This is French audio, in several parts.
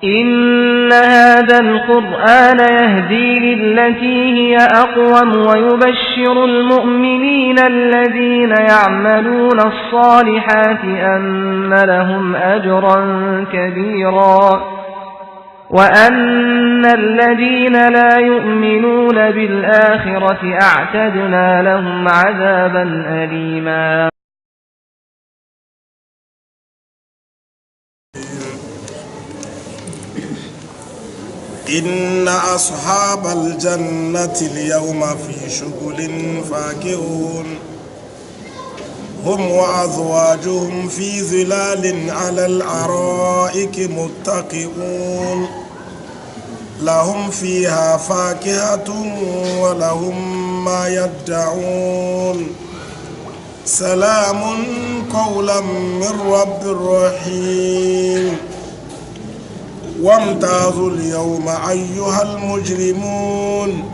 إن هذا القرآن يهدي للتي هي أقوم ويبشر المؤمنين الذين يعملون الصالحات أن لهم أجرا كبيرا وأن الذين لا يؤمنون بالآخرة أعتدنا لهم عذابا أليما. إن أصحاب الجنة اليوم في شغل فاكهون هم وأزواجهم في ظلال على الأرائك متكئون لهم فيها فاكهة ولهم ما يدعون سلام قولا من رب رحيم. وامتازوا اليوم أيها المجرمون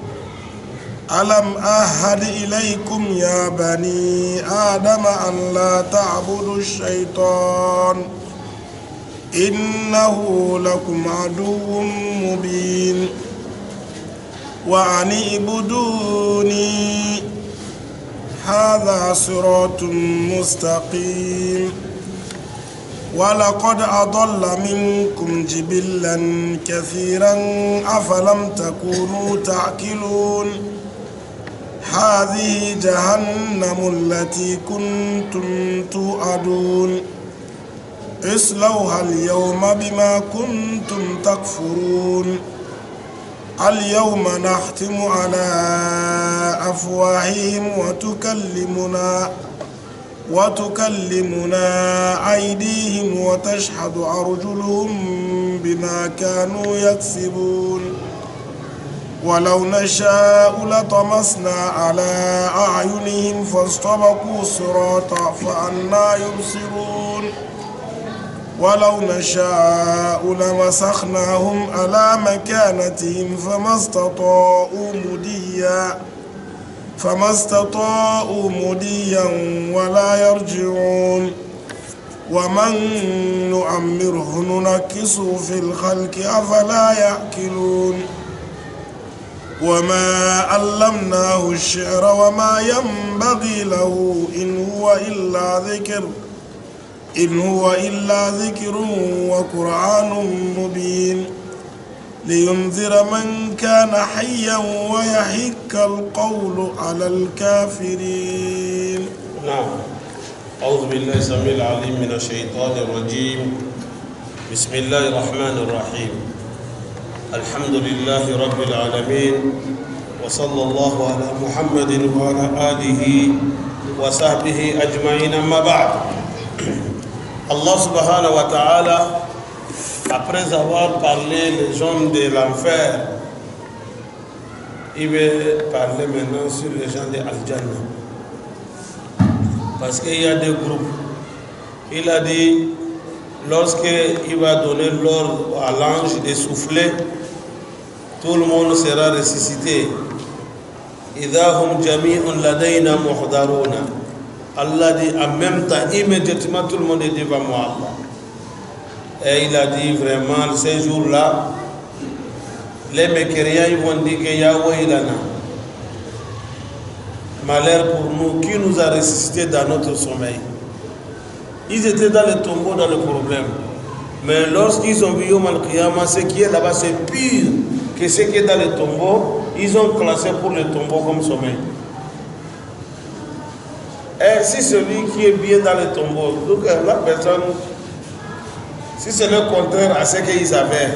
ألم أعهد إليكم يا بني آدم أن لا تعبدوا الشيطان إنه لكم عدو مبين وأن اعبدوني هذا صراط مستقيم. ولقد أضل منكم جبلا كثيرا أفلم تكونوا تعقلون هذه جهنم التي كنتم توعدون اصلوها اليوم بما كنتم تكفرون اليوم نختم على أفواههم وتكلمنا أيديهم وتشهد أرجلهم بما كانوا يكسبون ولو نشاء لطمسنا على أعينهم فاستبقوا الصراط فأنى يبصرون ولو نشاء لمسخناهم على مكانتهم فما استطاعوا مديا ولا يرجعون ومن نعمره ننكسه في الخلق أفلا يعقلون وما علمناه الشعر وما ينبغي له إن هو إلا ذكر وقرآن مبين لينذر من كان حيا ويحق القول على الكافرين. نعم. أعوذ بالله السميع العليم من الشيطان الرجيم. بسم الله الرحمن الرحيم. الحمد لله رب العالمين وصلى الله على محمد وعلى آله وصحبه أجمعين. أما بعد، Allah subhanahu wa ta'ala, après avoir parlé les gens de l'enfer, il veut parler maintenant sur les gens de Al-Jannah. Parce qu'il y a des groupes. Il a dit, lorsqu'il va donner l'ordre à l'ange de souffler, tout le monde sera ressuscité. إِذَا هُمْ جَمِيعٌ لَدَيْنَا مُحْضَرُونَ. Allah dit en même temps, immédiatement tout le monde est devant moi. Et il a dit vraiment, ces jours-là, les mécréants ils vont dire que Yahweh il en a. Malheur pour nous, qui nous a ressuscités dans notre sommeil. Ils étaient dans le tombeau, dans le problème. Mais lorsqu'ils ont vu Yom Al-Qiyamah, ce qui est là-bas, c'est pire que ce qui est dans le tombeau. Ils ont classé pour le tombeau comme sommeil. Et si celui qui est bien dans le tombeau, donc la personne, si c'est le contraire à ce qu'ils avaient,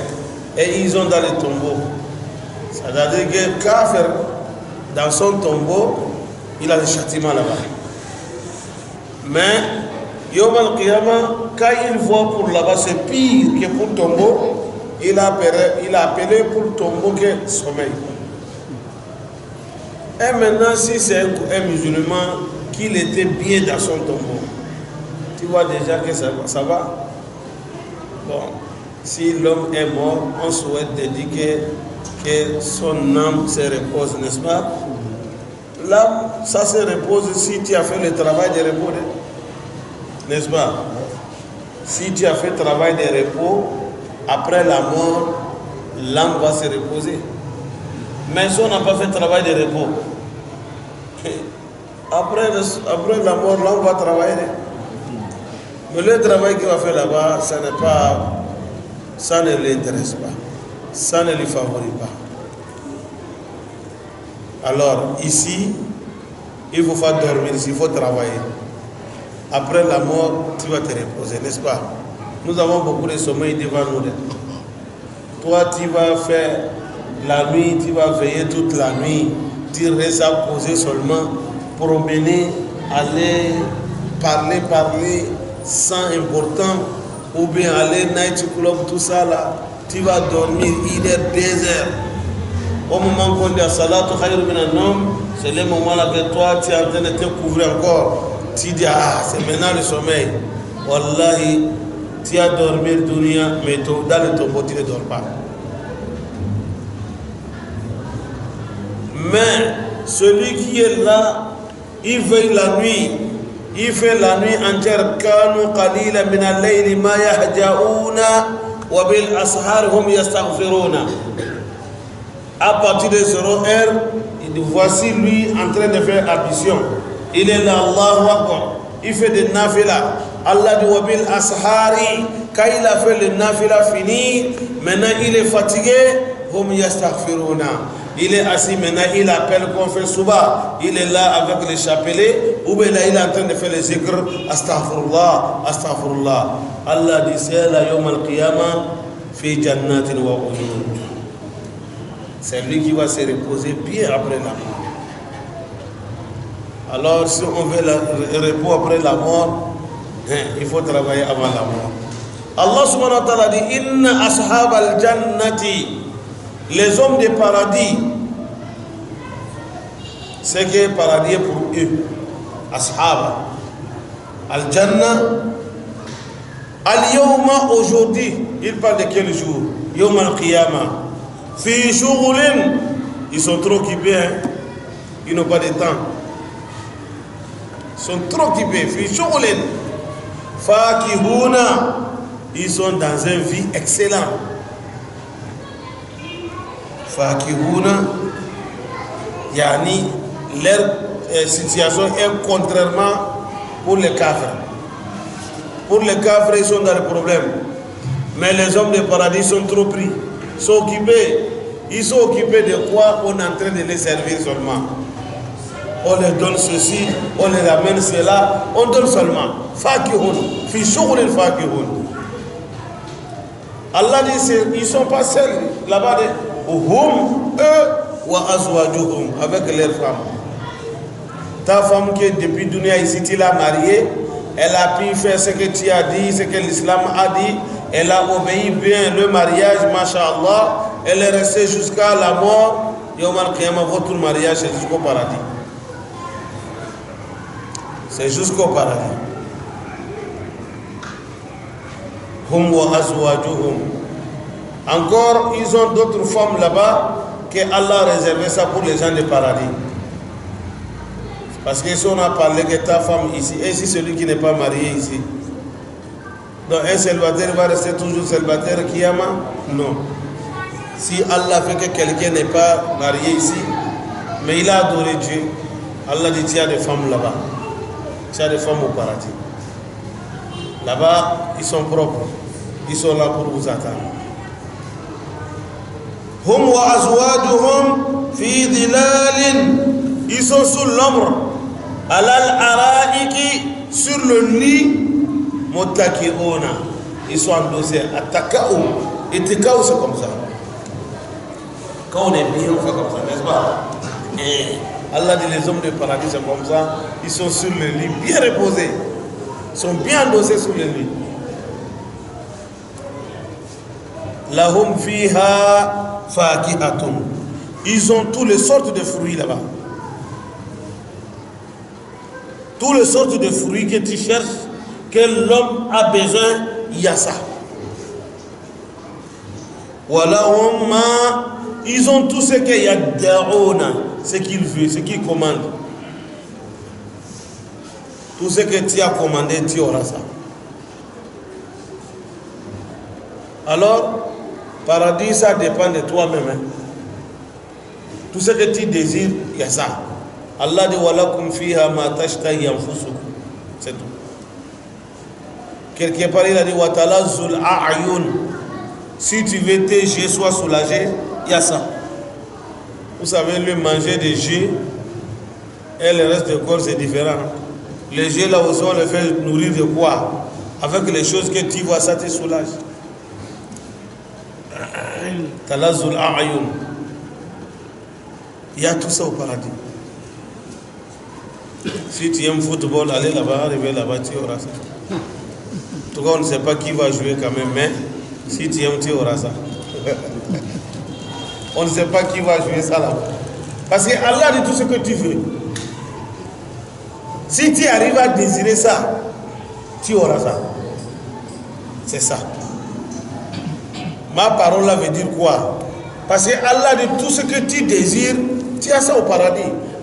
et ils ont dans le tombeau, c'est-à-dire que Kafir, dans son tombeau, il a le châtiment là-bas. Mais, Yom Al-Qiyamah, quand il voit pour là-bas, c'est pire que pour le tombeau, il a appelé pour le tombeau que sommeil. Et maintenant, si c'est un musulman, qu'il était bien dans son tombeau, tu vois déjà que ça va. Bon, si l'homme est mort, on souhaite dédiquer que son âme se repose, n'est-ce pas? L'âme, ça se repose si tu as fait le travail de repos, n'est-ce pas? Si tu as fait le travail de repos, après la mort, l'âme va se reposer. Mais si on n'a pas fait travail de repos, après la mort, l'homme va travailler. Mais le travail qu'il va faire là-bas, ça ne l'intéresse pas. Ça ne lui favorise pas. Alors, ici, il faut pas dormir, il faut travailler. Après la mort, tu vas te reposer, n'est-ce pas? Nous avons beaucoup de sommeil devant nous. Toi, tu vas faire la nuit, tu vas veiller toute la nuit. Tu restes à poser seulement, promener, aller, parler, sans important, ou bien aller night club, tout ça là. Tu vas dormir 1 heure, 2 heures. Au moment qu'on dit Salatu Khayrun Minan Nawm, c'est le moment là que toi tu es en train de te couvrir encore. Tu dis c'est maintenant le sommeil. Wallahi, tu as dormi dunia, mais dans le tombeau tu ne dors pas. Mais celui qui est là, il veille la nuit. Il fait la nuit entière. Kanu qalila min al-layli ma yahja'una wa bil ashar hum yastaghfiruna. À partir de 0 heure, voici lui en train de faire ablution. Il est là, Allahu Akbar. Il fait des nafila. Allah dit wa bil ashari. Quand il a fait le nafila fini, maintenant il est fatigué. Hum yastaghfiruna. Il est assis maintenant, il appelle qu'on fait souba. Il est là avec le chapelet. Ou bien là, il est en train de faire les zikr. Astaghfirullah, astaghfirullah. Allah dit c'est la yawm al-qiyamah fi jannatin wa uyun. C'est lui qui va se reposer bien après la mort. Alors, si on veut le repos après la mort, il faut travailler avant la mort. Allah subhanahu wa ta'ala dit Inna ashab al-jannati, les hommes des paradis, c'est que le paradis est pour eux. Ashab al-jannah. Al-yawma, aujourd'hui, il parle de quel jour? Yawm al-qiyamah. Fi shughulin, ils sont trop occupés, ils n'ont pas de temps. Ils sont trop occupés. Fi shughulin, fakihuna, ils sont dans une vie excellente. Fakihuna, yani leur situation est contrairement pour les kafres. Pour les kafres, ils sont dans le problème. Mais les hommes du paradis sont trop pris. Sont occupés. Ils sont occupés de quoi? On est en train de les servir seulement. On leur donne ceci, on leur amène cela, on donne seulement. Fakihun, fi shughulin fakihun. Allah dit, ils ne sont pas seuls là-bas. Hum, eux, wa azwajuhum, avec leurs femmes. Ta femme qui est depuis Dunia ici, tu l'as mariée, elle a pu faire ce que tu as dit, ce que l'islam a dit. Elle a obéi bien le mariage, masha'Allah. Elle est restée jusqu'à la mort. Yawm al-qiyamah, votre mariage, c'est jusqu'au paradis. C'est jusqu'au paradis. Hum wa azwajuhum. Encore, ils ont d'autres femmes là-bas que Allah a réservé ça pour les gens du paradis. Parce que si on a parlé que ta femme ici, et si celui qui n'est pas marié ici, donc un célibataire va rester toujours célibataire, Kiyama? Non. Si Allah fait que quelqu'un n'est pas marié ici, mais il a adoré Dieu, Allah dit, il y a des femmes là-bas. Il y a des femmes au paradis. Là-bas, ils sont propres. Ils sont là pour vous attendre. Hum wa azwajuhum fi dhilalin. Ils sont sous l'ombre. Alal araiki, sur le lit. Motakiona. Ils sont endossés. Atakaou. Et tekaou, c'est comme ça. Quand on est bien, on fait comme ça, n'est-ce pas? Et Allah dit les hommes du paradis, c'est comme ça. Ils sont sur le lit, bien reposés. Ils sont bien endossés sur le lit. Lahum fiha fakihatun. Ils ont toutes les sortes de fruits là-bas. Toutes les sortes de fruits que tu cherches, que l'homme a besoin, il y a ça. Voilà, ils ont tout ce qu'il y a d'Aona, ce qu'il veut, ce qu'il commande. Tout ce que tu as commandé, tu auras ça. Alors, paradis, ça dépend de toi-même. Hein. Tout ce que tu désires, il y a ça. Allah dit walakum fiha ma tashtahi anfusukum. C'est tout. Quelque part, il a dit watalazzul a'yun. Si tu veux tes yeux soient soulagés, il y a ça. Vous savez, le manger des yeux et le reste du corps, c'est différent. Les yeux, là aussi, on les fait nourrir de quoi? Avec les choses que tu vois, ça te soulage. Talazul a'yun. Il y a tout ça au paradis. Si tu aimes football, allez là-bas, arriver là-bas, tu auras ça. En tout cas, on ne sait pas qui va jouer quand même, mais si tu aimes, tu auras ça. On ne sait pas qui va jouer ça là-bas. Parce que Allah dit tout ce que tu veux. Si tu arrives à désirer ça, tu auras ça. C'est ça. Ma parole là veut dire quoi? Parce que Allah dit tout ce que tu désires, tu as ça au paradis.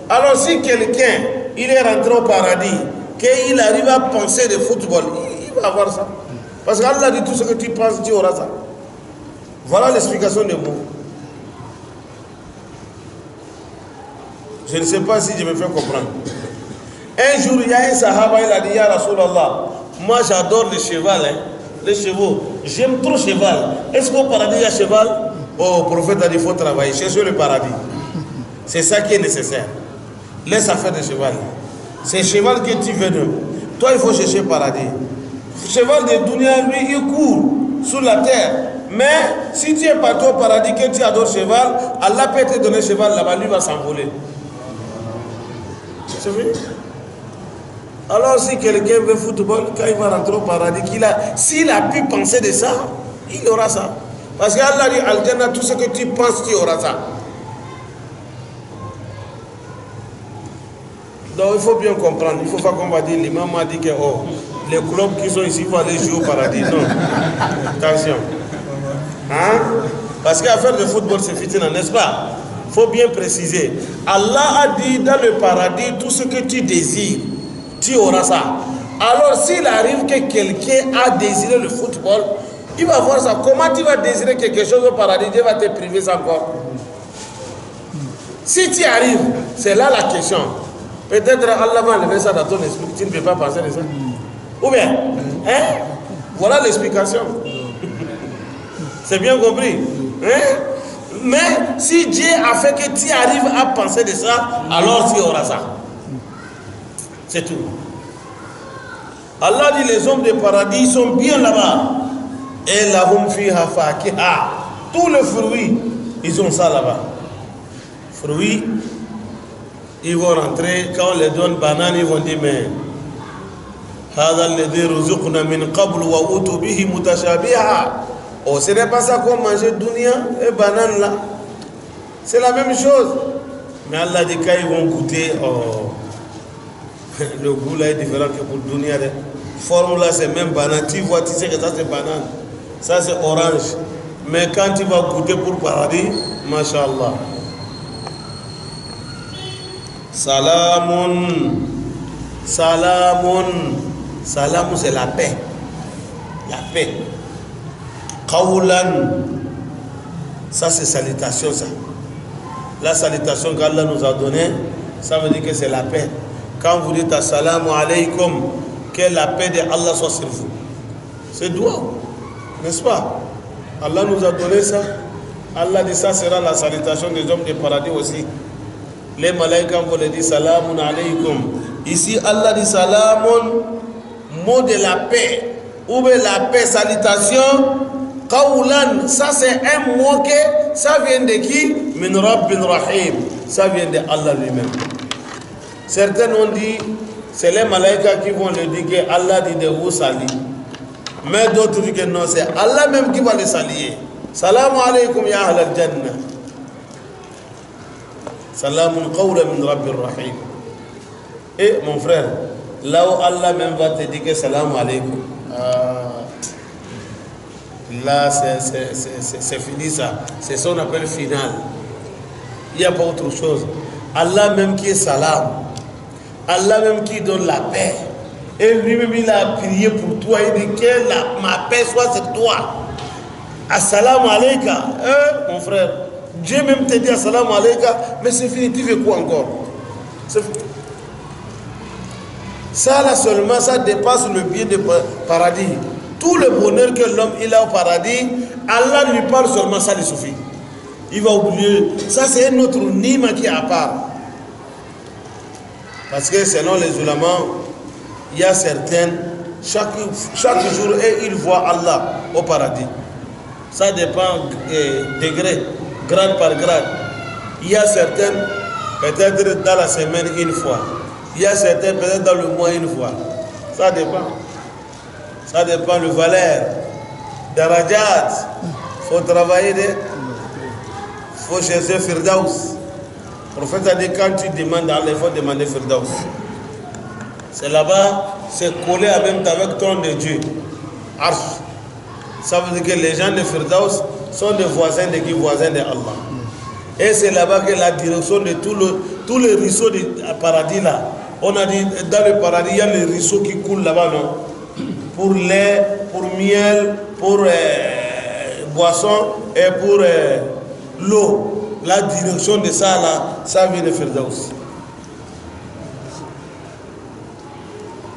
Alors si quelqu'un, il est rentré au paradis, qu'il arrive à penser de football, il va avoir ça. Parce qu'Allah dit tout ce que tu penses, tu auras ça. Voilà l'explication des mots. Je ne sais pas si je me fais comprendre. Un jour, il y a un sahaba, il a dit, Ya Rasulallah, moi j'adore les chevaux, hein, les chevaux. J'aime trop le cheval. Est-ce qu'au paradis il y a cheval? Oh, le prophète a dit, il faut travailler, chercher le paradis. C'est ça qui est nécessaire. Laisse affaire de cheval. C'est le cheval que tu veux de. Toi, il faut chercher le paradis. Le cheval de Dunia, lui, il court sur la terre. Mais si tu es parti au paradis, que tu adores le cheval, Allah peut te donner le cheval là-bas, lui va s'envoler. C'est vrai? Alors si quelqu'un veut football, quand il va rentrer au paradis, s'il a pu penser de ça, il aura ça. Parce qu'Allah dit, Al-Jannah, tout ce que tu penses, tu auras ça. Donc il faut bien comprendre, il ne faut pas qu'on va dire, l'imam a dit que oh, les clubs qui sont ici vont aller jouer au paradis. Non. Attention. Hein? Parce qu'affaire de football, c'est fitina, n'est-ce pas? Il faut bien préciser. Allah a dit dans le paradis, tout ce que tu désires, tu auras ça. Alors s'il arrive que quelqu'un a désiré le football, il va voir ça. Comment tu vas désirer quelque chose au paradis? Dieu va te priver ça encore. Si tu arrives, c'est là la question. Peut-être Allah va enlever ça dans ton esprit. Tu ne peux pas penser de ça. Ou bien, hein? Voilà l'explication. C'est bien compris. Hein? Mais si Dieu a fait que tu arrives à penser de ça, alors tu auras ça. C'est tout. Allah dit les hommes des paradis sont bien là-bas. Et lahum fiha fakiha. Tous les fruits, ils ont ça là-bas. Fruits, ils vont rentrer. Quand on les donne banane, ils vont dire mais هذا الذي رزقنا من قبل وأتوا به متشابها. Oh, ce n'est pas ça qu'on mangeait dunya et banane là. C'est la même chose. Mais Allah dit quand ils vont goûter, oh, le goût là est différent que pour dunya. Forme là c'est même banane. Tu vois, tu sais que ça c'est banane. Ça c'est orange. Mais quand tu vas goûter pour paradis, mashallah. Salamun. Salamun. Salam c'est la paix. La paix. Qawlan, ça c'est salutation ça. La salutation qu'Allah nous a donnée, ça veut dire que c'est la paix. Quand vous dites assalamu alaykum, que la paix de Allah soit sur vous. C'est doigt, n'est-ce pas? Allah nous a donné ça. Allah dit ça sera la salutation des hommes du paradis aussi. Les malaïkas vont dire salamun alaykum. Ici Allah dit salamun, mot de la paix. Ou bien la paix, salutation. Qawlan, ça c'est un mot que ça vient de qui? Min Rabbin Rahim. Ça vient de Allah lui-même. Certains ont dit, c'est les malaïkas qui vont le dire que Allah dit de vous saluer. Mais d'autres disent que non, c'est Allah même qui va les saluer. Salamu alaykum ya ahl al-jannah. Salamun qawlan min Rabbin Rahim. Et mon frère, là où Allah même va te dire que salamu alaykum. Là, c'est fini ça. C'est ce qu'on appelle final. Il n'y a pas autre chose. Allah même qui est salam. Allah même qui donne la paix. Et lui-même, il a prié pour toi. Il dit que ma paix soit sur toi. Assalamu alayka. Mon frère, Dieu même te dit assalamu alayka, mais c'est fini, tu veux quoi encore? C'est fini. Ça là seulement, ça dépasse le bien du paradis. Tout le bonheur que l'homme il a au paradis, Allah lui parle seulement, ça lui suffit. Il va oublier. Ça c'est un autre nima qui est à part. Parce que selon les ulémas, il y a certaines, chaque jour, ils voient Allah au paradis. Ça dépend degré, grade par grade. Il y a certaines, peut-être dans la semaine une fois. Il y a certaines, peut-être dans le mois une fois. Ça dépend. Ça dépend le valeur. Darajat. Il faut travailler. Il faut chercher Firdaus. Le prophète a dit quand tu demandes à Allah, il faut demander Firdaus. C'est là-bas, c'est collé en même temps avec ton de Dieu. Arsh. Ça veut dire que les gens de Firdaus sont des voisins de qui? Voisins de Allah. Et c'est là-bas que la direction de tous les ruisseaux du paradis là. On a dit dans le paradis, il y a les ruisseaux qui coulent là-bas, non? Pour lait, pour miel, pour boisson et pour l'eau. La direction de ça là, ça vient de Firdaus.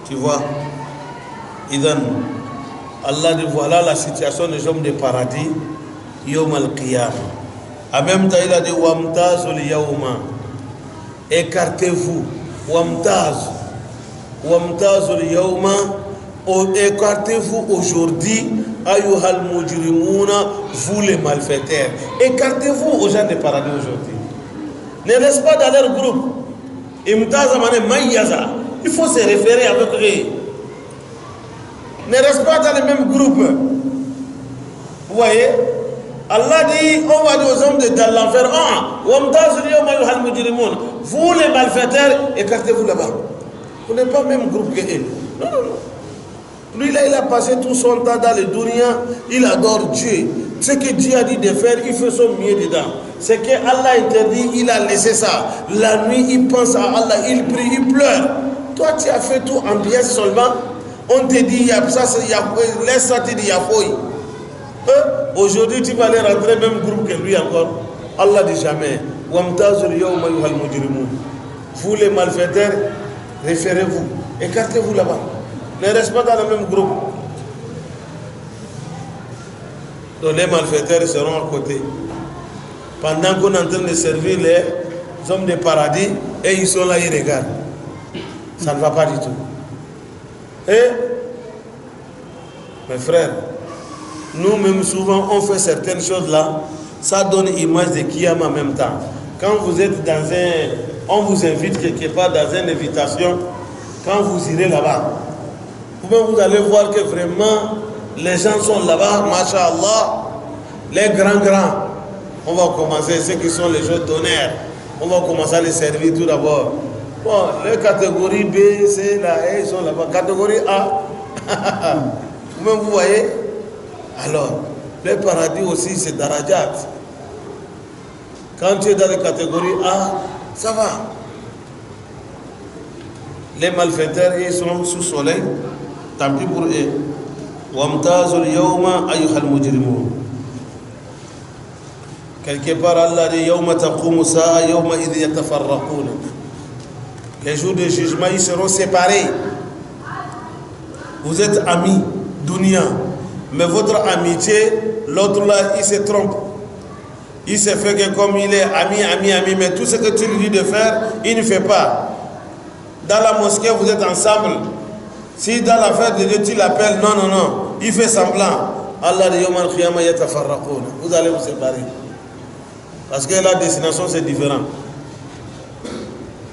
Tu vois? Idan, Allah dit voilà la situation des hommes de paradis, Yom al-Qiyam. En même temps, il a dit Wamtazul Yawma. Écartez-vous. Wamtazul Yawma. Écartez-vous aujourd'hui, Ayyuhal Mujrimuna, vous les malfaiteurs. Écartez-vous aux gens de paradis aujourd'hui. Ne reste pas dans leur groupe. Imtazamane Mayaza. Il faut se référer avec eux. Ne reste pas dans le même groupe. Vous voyez? Allah dit, on va dire aux hommes dans l'enfer, vous les malfaiteurs, écartez-vous là-bas. Vous n'êtes pas le même groupe que eux. Non, non, non. Lui là, il a passé tout son temps dans le dunya, il adore Dieu. Ce que Dieu a dit de faire, il fait son mieux dedans. Ce que Allah interdit, il a laissé ça. La nuit, il pense à Allah, il prie, il pleure. Toi, tu as fait tout en bien seulement. On te dit, laisse ça, tu dis, il y a fouille. Aujourd'hui, tu vas aller rentrer le même groupe que lui encore. Allah dit jamais. Vous les malfaiteurs, référez-vous. Écartez-vous là-bas. Ne restez pas dans le même groupe. Donc les malfaiteurs seront à côté. Pendant qu'on est en train de servir les hommes de paradis, et ils sont là, ils regardent. Ça ne va pas du tout. Et, mes frères, nous-mêmes souvent on fait certaines choses là, ça donne image de Kiyama en même temps. Quand vous êtes on vous invite quelque part dans une invitation, quand vous irez là-bas, vous allez voir que vraiment les gens sont là-bas, Masha'Allah, les grands. On va commencer, ceux qui sont les jeunes d'honneur, on va commencer à les servir tout d'abord. Bon, les catégories B, C, là, ils sont là-bas. Catégorie A, vous voyez? Alors, le paradis aussi, c'est Darajat. Quand tu es dans la catégorie A, ça va. Les malfaiteurs, ils sont sous soleil, tant pis pour eux. Wamtazul yawma ayyuhal mujrimun. Quelque part, Allah dit Yawma taqumu sa'a yawma idh yatafarraqun. Les jours de jugement, ils seront séparés. Vous êtes amis, dunya. Mais votre amitié, l'autre là, il se trompe. Il se fait que comme il est ami, mais tout ce que tu lui dis de faire, il ne fait pas. Dans la mosquée, vous êtes ensemble. Si dans la fête de Dieu, tu l'appelles, non, il fait semblant. Allah dit Yawmal Qiyamah yatafarraqun. Vous allez vous séparer. Parce que la destination, c'est différent.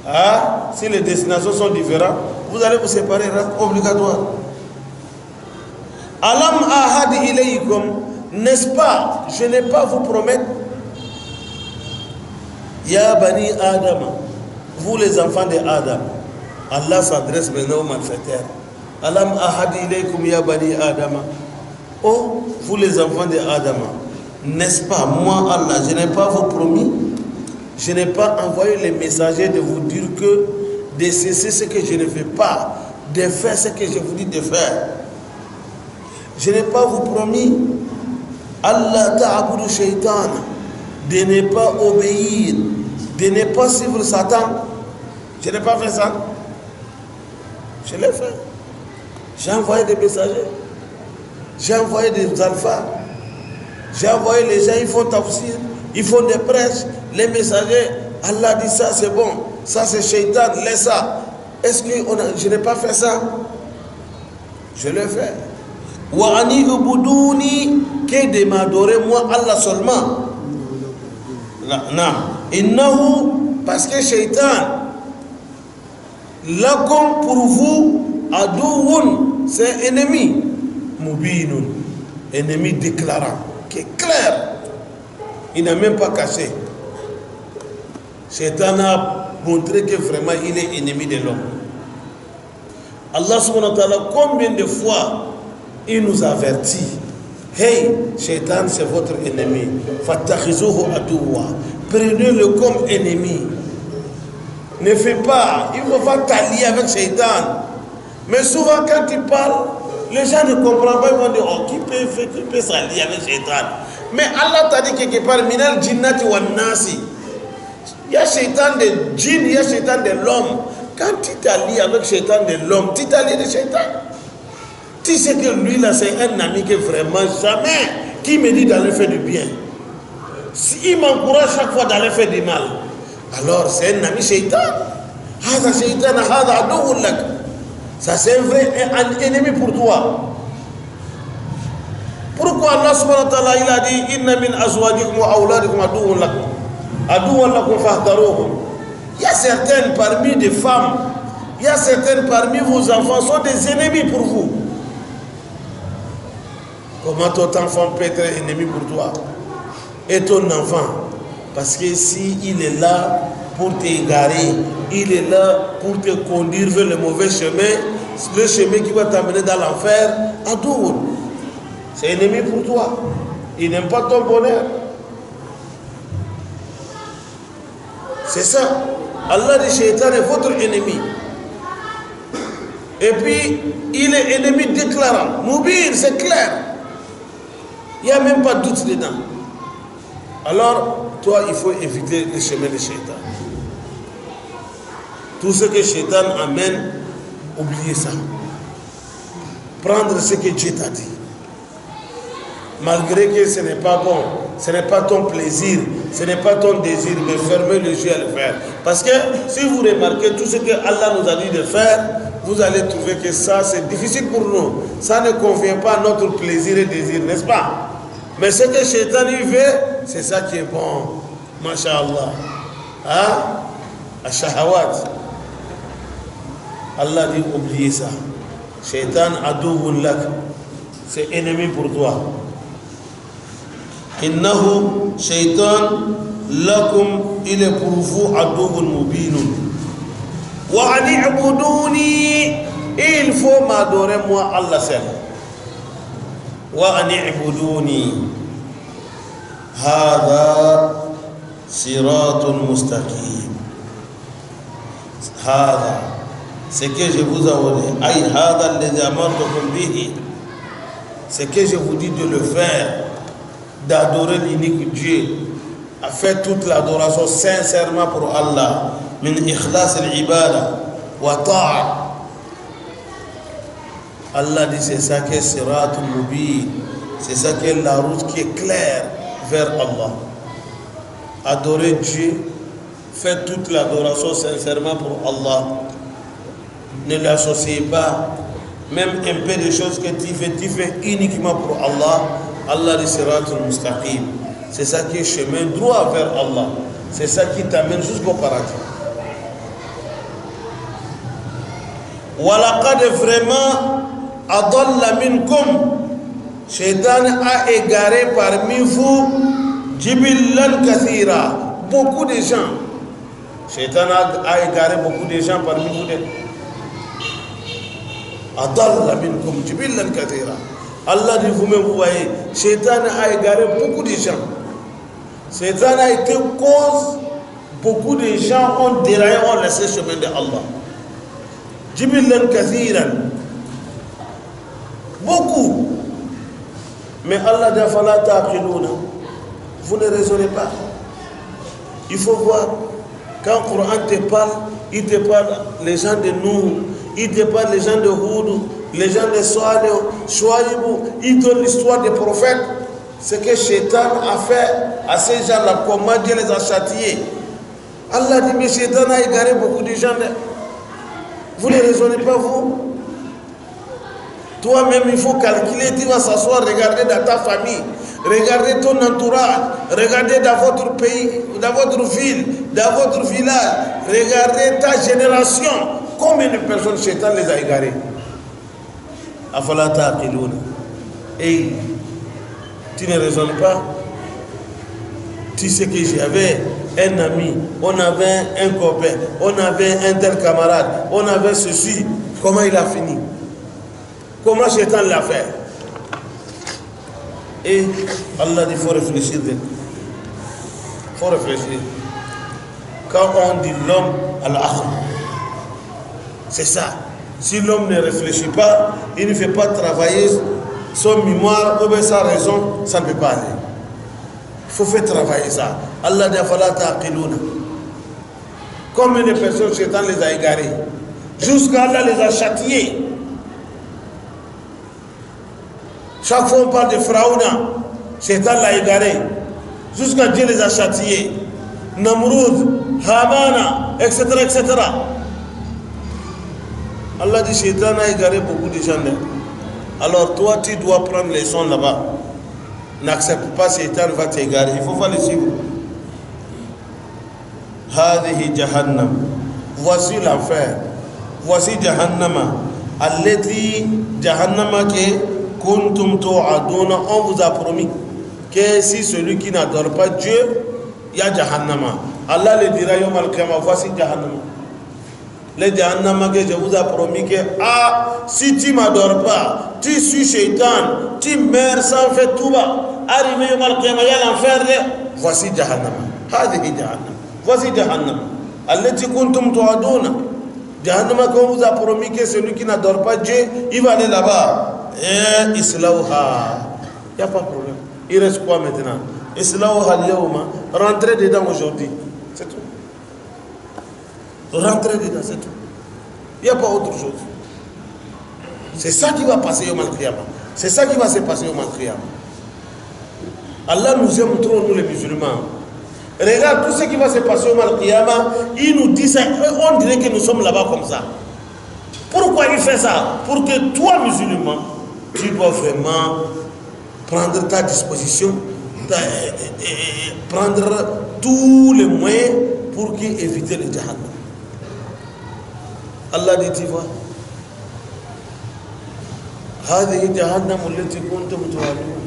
Ah, si les destinations sont différentes, vous allez vous séparer, obligatoire. Alam ahad ilaykum, n'est-ce pas, je n'ai pas vous promettre, Ya Bani Adam, vous les enfants de Adam. Allah s'adresse maintenant aux malfaiteurs. Alam ahad ilaykum ya Bani Adam. Oh, vous les enfants de Adam, n'est-ce pas, moi Allah, je n'ai pas vous promis, je n'ai pas envoyé les messagers de vous dire que de cesser ce que je ne fais pas, de faire ce que je vous dis de faire. Je n'ai pas vous promis. Allah ta'budu shaitan, de ne pas obéir, de ne pas suivre Satan. Je n'ai pas fait ça. Je l'ai fait. J'ai envoyé des messagers. J'ai envoyé des alphas. J'ai envoyé les gens, ils font tafsir, ils font des prêches. Les messagers, Allah dit ça, c'est bon. Ça, c'est shaitan, laisse ça. Est-ce que je n'ai pas fait ça? Je l'ai fait. Wa ani ubuduni, que de m'adorer moi Allah seulement. Non. Innahu, parce que shaitan, lakum pour vous, adouun, c'est ennemi. Mubinun, ennemi déclarant, qui est clair. Il n'a même pas caché. Shaitan a montré que vraiment il est ennemi de l'homme. Allah subhanahu wa ta'ala, combien de fois il nous avertit, hey, Shaitan c'est votre ennemi, fattakhizuhu aduwa, prenez-le comme ennemi. Ne fais pas, il ne faut pas t'allier avec Shaitan. Mais souvent quand tu parles, les gens ne comprennent pas, ils vont dire, oh, qui peut s'allier avec Shaitan? Mais Allah t'a dit quelque part, minal jinnati wa nasi. Il y a Shaitan de djinn, il y a Shaitan de l'homme. Quand tu t'allies avec Shaitan de l'homme, tu t'allies de Shaitan. Tu sais que lui là, c'est un ami que vraiment jamais, qui me dit d'aller faire du bien. S'il m'encourage chaque fois d'aller faire du mal, alors c'est un ami Shaitan. Hada Shaitan, hada aduwwun lak. Ça c'est un vrai ennemi pour toi. Pourquoi Allah subhanahu wa ta'ala il a dit inna min azwajikum wa awladikum aduwwun lakum. Aduwwun lakum fahdaruhum. Il y a certaines parmi des femmes, il y a certaines parmi vos enfants sont des ennemis pour vous. Comment ton enfant peut être ennemi pour toi? Et ton enfant, parce que si il est là pour t'égarer, il est là pour te conduire vers le mauvais chemin, le chemin qui va t'amener dans l'enfer, adour. C'est ennemi pour toi. Il n'aime pas ton bonheur. C'est ça. Allah dit Shaitan est votre ennemi. Et puis, il est ennemi déclarant. Moubir, c'est clair. Il n'y a même pas de doute dedans. Alors, toi, il faut éviter le chemin de Shaitan. Tout ce que Shaitan amène, oubliez ça. Prendre ce que Dieu t'a dit. Malgré que ce n'est pas bon, ce n'est pas ton plaisir, ce n'est pas ton désir, mais fermez les yeux à le faire. Parce que si vous remarquez tout ce que Allah nous a dit de faire, vous allez trouver que ça c'est difficile pour nous. Ça ne convient pas à notre plaisir et désir, n'est-ce pas? Mais ce que Shaitan y veut, c'est ça qui est bon. Masha'Allah. Hein? Ash-shahawat. Allah dit oubliez ça. Shaitan aduwwun lak. C'est ennemi pour toi. Innahu shaitan lakum, il est pour vous aduwwun mubinun. Wa ani'buduni, il faut m'adorer moi Allah seul. Wa ani'buduni. Hada siratun mustaqim. Hada, c'est que je vous ordonne. Aïe hada alladhi amartukum bihi. C'est que je vous dis de le faire, d'adorer l'unique Dieu, à faire toute l'adoration sincèrement pour Allah, min ikhlas al-ibada wa ta'a. Allah dit c'est ça qui est siratul mubin, c'est ça qui est la route qui est claire vers Allah. Adorer Dieu, faire toute l'adoration sincèrement pour Allah. Ne l'associez pas, même un peu de choses que tu fais uniquement pour Allah. Allah dit siratul mustaqim. C'est ça qui est chemin droit vers Allah. C'est ça qui t'amène jusqu'au paradis. Walaqad vraiment adalla minkum. Shaitan a égaré parmi vous jibillan kathira. Beaucoup de gens. Shaitan a égaré beaucoup de gens parmi vous. Adalla minkum jibillan kathira. Allah dit vous-même, vous voyez, Shaitan a égaré beaucoup de gens. Shaitan a été cause, beaucoup de gens ont déraillé, ont laissé le chemin de Allah. Jibillan kathiran. Beaucoup. Mais Allah dit fala ta'qiluna. Vous ne raisonnez pas. Il faut voir, quand le Coran te parle, il te parle les gens de nous, il te parle les gens de Houd, les gens de Shoaïbou, il donne l'histoire des prophètes. Ce que Shaitan a fait à ces gens-là, comment Dieu les a châtiés. Allah dit, mais Shaitan a égaré beaucoup de gens. Vous ne raisonnez pas, vous? Toi-même, il faut calculer, tu vas s'asseoir, regarder dans ta famille, regarder ton entourage, regarder dans votre pays, dans votre ville, dans votre village, regarder ta génération. Combien de personnes Shaitan les a égarés? Afala ta'qiluna. Et tu ne raisonnes pas. Tu sais que j'avais un ami, on avait un copain, on avait un tel camarade, on avait ceci. Comment il a fini? Comment Shaitan l'a fait? Et Allah dit, il faut réfléchir. Il faut réfléchir. Quand on dit l'homme à l'âme, c'est ça. Si l'homme ne réfléchit pas, il ne fait pas travailler son mémoire ou bien sa raison, ça ne peut pas aller. Il faut faire travailler ça. Allah dit, fala ta'qiluna. Combien de personnes Shaitan les a égarés? Jusqu'à Allah les a châtiés. Chaque fois on parle de Pharaona, Shaitan l'a égaré. Jusqu'à Dieu les a châtiés. Namroud, Hamana, etc., etc. Allah dit, Shaitan a égaré beaucoup de gens. Alors toi, tu dois prendre les leçons là-bas. N'accepte pas, Shaitan va t'égarer. Il faut pas le suivre. Hadihi Jahannam. Voici l'enfer. Voici Jahannama. Allati Jahannama ke kuntum tu'aduna. On vous a promis que si celui qui n'adore pas Dieu, il y a Jahannama. Allah le dira yom al-qiyamah. Voici Jahannama. Le Jahannama que je vous ai promis que si tu ne m'adores pas, tu suis Shaitan, tu meurs sans faire tout bas. Arrivé yom al-qiyamah, il y a l'enfer. Voici Jahannama. Hadihi Jahannam. Voici Jahannam. Allati kuntum tu'aduna. Jahannama qu'on vous a promis que celui qui n'adore pas Dieu, il va aller là-bas. Et islauha. Il n'y a pas de problème. Il reste quoi maintenant? Islauha al-yawma. Rentrez dedans aujourd'hui. C'est tout. Rentrez dedans, c'est tout. Il n'y a pas autre chose. C'est ça qui va passer au Mal-Qiyamah. C'est ça qui va se passer au Mal-Qiyamah. Allah nous aime trop, nous les musulmans. Regarde tout ce qui va se passer au Mal-Qiyamah. Il nous dit ça. On dirait que nous sommes là-bas comme ça. Pourquoi il fait ça? Pour que toi, musulman, tu dois vraiment prendre ta disposition, prendre tous les moyens pour éviter le Jahannam. Allah dit, tu vois, هذه جهنم التي كنتم توعدون.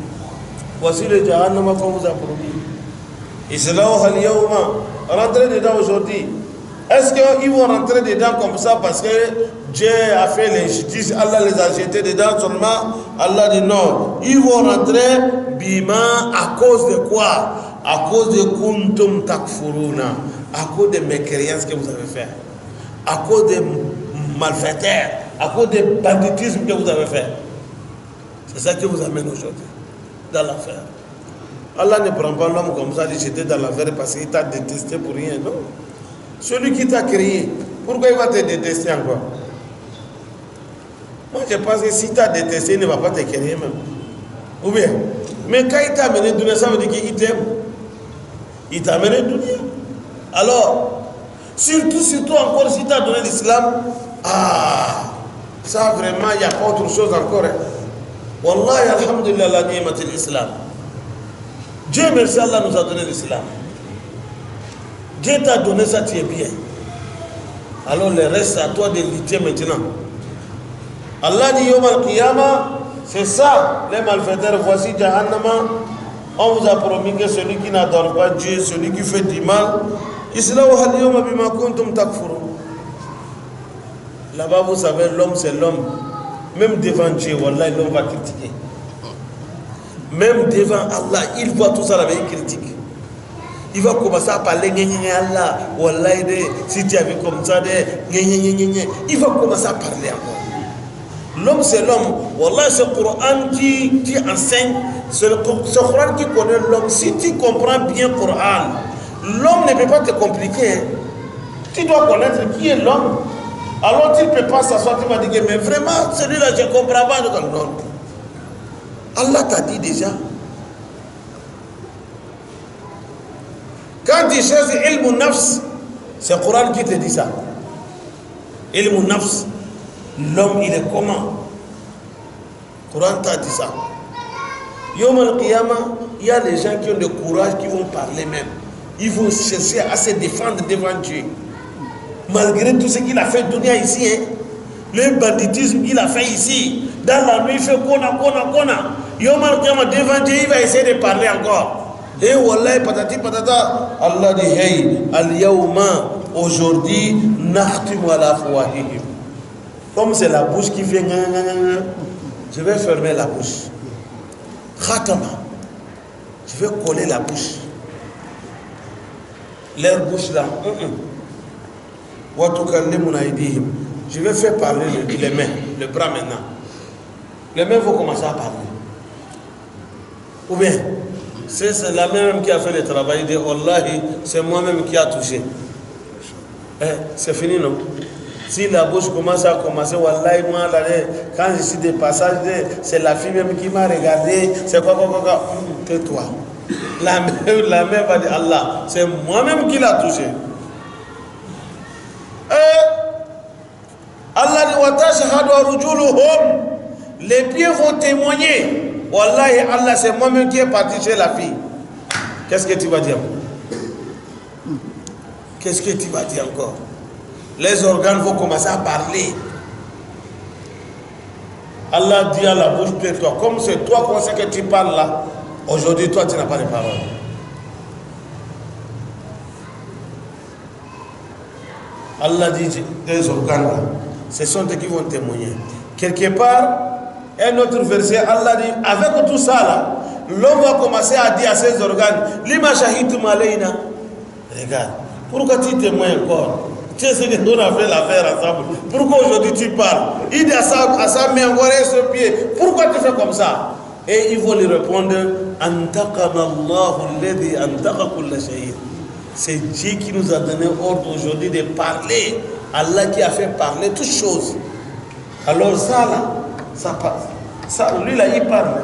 Voici le Jahannam qu'on vous a promis. Islauha al-yawma. Rentrez dedans aujourd'hui. Est-ce qu'ils vont rentrer dedans comme ça parce que Dieu a fait l'injustice, Allah les a jetés dedans seulement? Allah dit non. Ils vont rentrer bima à cause de quoi? À cause de kuntum takfuruna. À cause des mécréances que vous avez fait. À cause des malfaiteurs. À cause des banditismes que vous avez fait. C'est ça qui vous amène aujourd'hui dans l'enfer. Allah ne prend pas l'homme comme ça, de jeter dans l'enfer parce qu'il t'a détesté pour rien, non. Celui qui t'a créé, pourquoi il va te détester encore? Moi je pense que si t'a détesté, il ne va pas te créer même. Ou bien, mais quand il t'a amené Dunia, ça veut dire qu'il t'aime. Il t'a amené Dunia. Alors, surtout encore si tu as donné l'islam, ça vraiment, il n'y a pas autre chose encore. Hein. Wallahi, alhamdulillah, la ni'mat l'islam. Dieu merci, Allah nous a donné l'islam. Dieu t'a donné ça, tu es bien. Alors le reste, c'est à toi de lutter maintenant. Allah dit yom al-qiyamah, c'est ça, les malfaiteurs, voici Jahannama. On vous a promis que celui qui n'adore pas Dieu, celui qui fait du mal, islauha al-yawma bima kuntum takfurun. Là-bas, vous savez, l'homme, c'est l'homme. Même devant Dieu, wallah, l'homme va critiquer. Même devant Allah, il voit tout ça là, il critique. Il va commencer à parler, Allah, wallah, si tu avais comme ça, il va commencer à parler encore. L'homme c'est l'homme. Wallah, ce Coran qui enseigne, ce Coran qui connaît l'homme. Si tu comprends bien le Coran, l'homme ne peut pas te compliquer. Hein. Tu dois connaître qui est l'homme. Alors tu ne peux pas s'asseoir, tu vas dire, mais vraiment, celui-là, je ne comprends pas. Non. Allah t'a dit déjà. Quand tu cherches ilm nafs, c'est le Coran qui te dit ça. Ilm nafs, l'homme il est comment? Le Coran t'a dit ça. Yom al-Qiyamah, il y a des gens qui ont le courage, qui vont parler même. Ils vont chercher à se défendre devant Dieu. Malgré tout ce qu'il a fait dunia ici, hein, le banditisme qu'il a fait ici, dans la nuit il fait kona. Yom al-Qiyamah devant Dieu, il va essayer de parler encore. Et wallahi patati patata, Allah dit hey, al-yawma, aujourd'hui, nakhtimu ala afwahihim. Comme c'est la bouche qui fait je vais fermer la bouche. Khatama, je vais coller la bouche. Leur bouche là. Je vais faire parler les mains, le bras maintenant. Les mains vont commencer à parler. Ou bien, c'est la même qui a fait le travail de Wallahi, c'est moi-même qui a touché. C'est fini, non? Si la bouche commence à commencer, Wallahi, moi, quand je suis des passages, c'est la fille même qui m'a regardé, c'est quoi, tais-toi. La main va dire Allah, c'est moi-même qui l'a touché. Allah dit wa tashhadu arjuluhum, les pieds vont témoigner. Wallahi Allah, c'est moi-même qui est parti chez la fille. Qu'est-ce que tu vas dire? Qu'est-ce que tu vas dire encore? Les organes vont commencer à parler. Allah dit à la bouche de toi, comme c'est toi qu'on sait que tu parles là, aujourd'hui toi tu n'as pas de parole. Allah dit des organes là, ce sont eux qui vont témoigner. Quelque part, un autre verset, Allah dit, avec tout ça là, l'homme va commencer à dire à ses organes, Lima shahidtum alayna. Regarde, pourquoi tu témoignes encore? Tu sais que nous on a fait l'affaire ensemble. Pourquoi aujourd'hui tu parles? Il dit à sa main, voilà ce pied. Pourquoi tu fais comme ça? Et ils vont lui répondre, Antaqana Allahu alladhi antaqa kulla shay. C'est Dieu qui nous a donné ordre aujourd'hui de parler. Allah qui a fait parler toutes choses. Alors ça là, ça passe. Ça, lui là, il parle.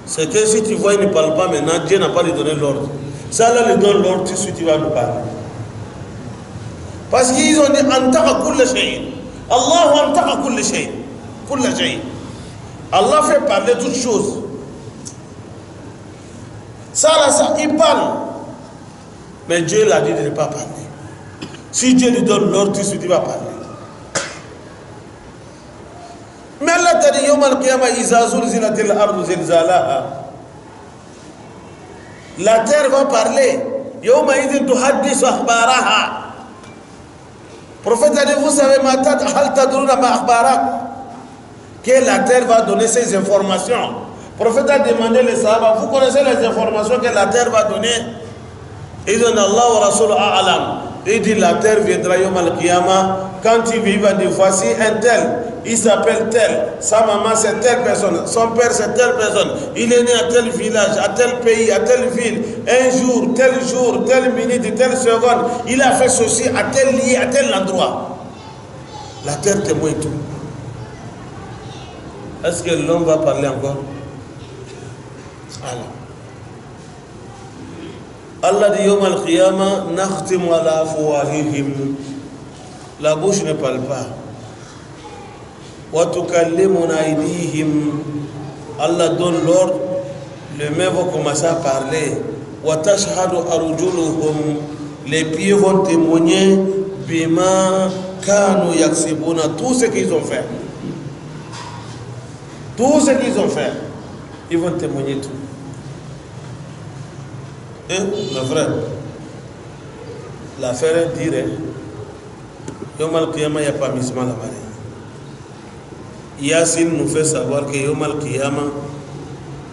C'est que si tu vois, il ne parle pas maintenant, Dieu n'a pas lui donné l'ordre. Ça là, lui donne l'ordre, tout de suite, il va nous parler. Parce qu'ils ont dit, Antaqa kulla shay. Allah antaqa kulla shay. Kulla shay. Allah fait parler toutes choses. Ça là, ça, il parle. Mais Dieu l'a dit de ne pas parler. Si Dieu lui donne l'ordre, tout de suite il va parler. Mais Allah t'a dit, Yom al-Qiyamah, Iza zulzilatil ardu zilzalaha. La terre va parler. Yom idin tuhaddisu akhbaraha. Prophète a dit, vous savez, hal tadruna ma akhbarak, que la terre va donner ses informations. Prophète a demandé les Sahaba, vous connaissez les informations que la terre va donner? Ils ont dit, Allah wa Rasul a'alam. Il dit, la terre viendra Yom al-Qiyamah. Quand il vit, il va dire, voici un tel, il s'appelle tel, sa maman c'est telle personne, son père c'est telle personne, il est né à tel village, à tel pays, à telle ville, un jour, telle minute, telle seconde, il a fait ceci à tel lieu, à tel endroit. La terre témoigne tout. Est-ce que l'homme va parler encore? Allah dit Yom al-Qiyamah, nakhtimu ala afwahihim. La bouche ne parle pas. Wa tukallimuna aydihim. Allah donne l'ordre, les mains vont commencer à parler. Wa tashhadu arjuluhum. Les pieds vont témoigner bima kanu yaksibuna, tout ce qu'ils ont fait. Tout ce qu'ils ont fait, ils vont témoigner tout. Et le frère, l'affaire dirait, Yom al-Qiyamah, il n'y a pas misma la marée. Yassine nous fait savoir que Yom al-Qiyamah,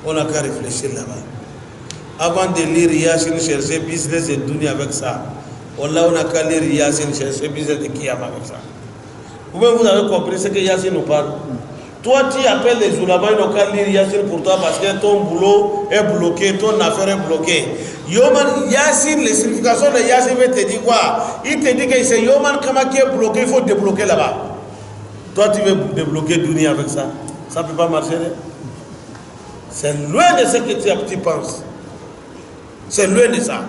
on n'a qu'à réfléchir là-bas. Avant de lire Yassine, chercher business et dunya avec ça. On n'a qu'à lire Yassine, chercher business de Qiyamah avec ça. Vous avez compris ce que Yassine nous parle. Toi, tu appelles les oulémas, ils n'ont qu'à lire Yassine pour toi parce que ton boulot est bloqué, ton affaire est bloquée. Yoman, Yassine, les significations de Yassine te dit quoi? Il te dit que c'est Yoman Kama qui est bloqué, il faut débloquer là-bas. Toi, tu veux débloquer Dunia avec ça. Ça ne peut pas marcher. C'est loin de ce que tu penses. C'est loin de ça.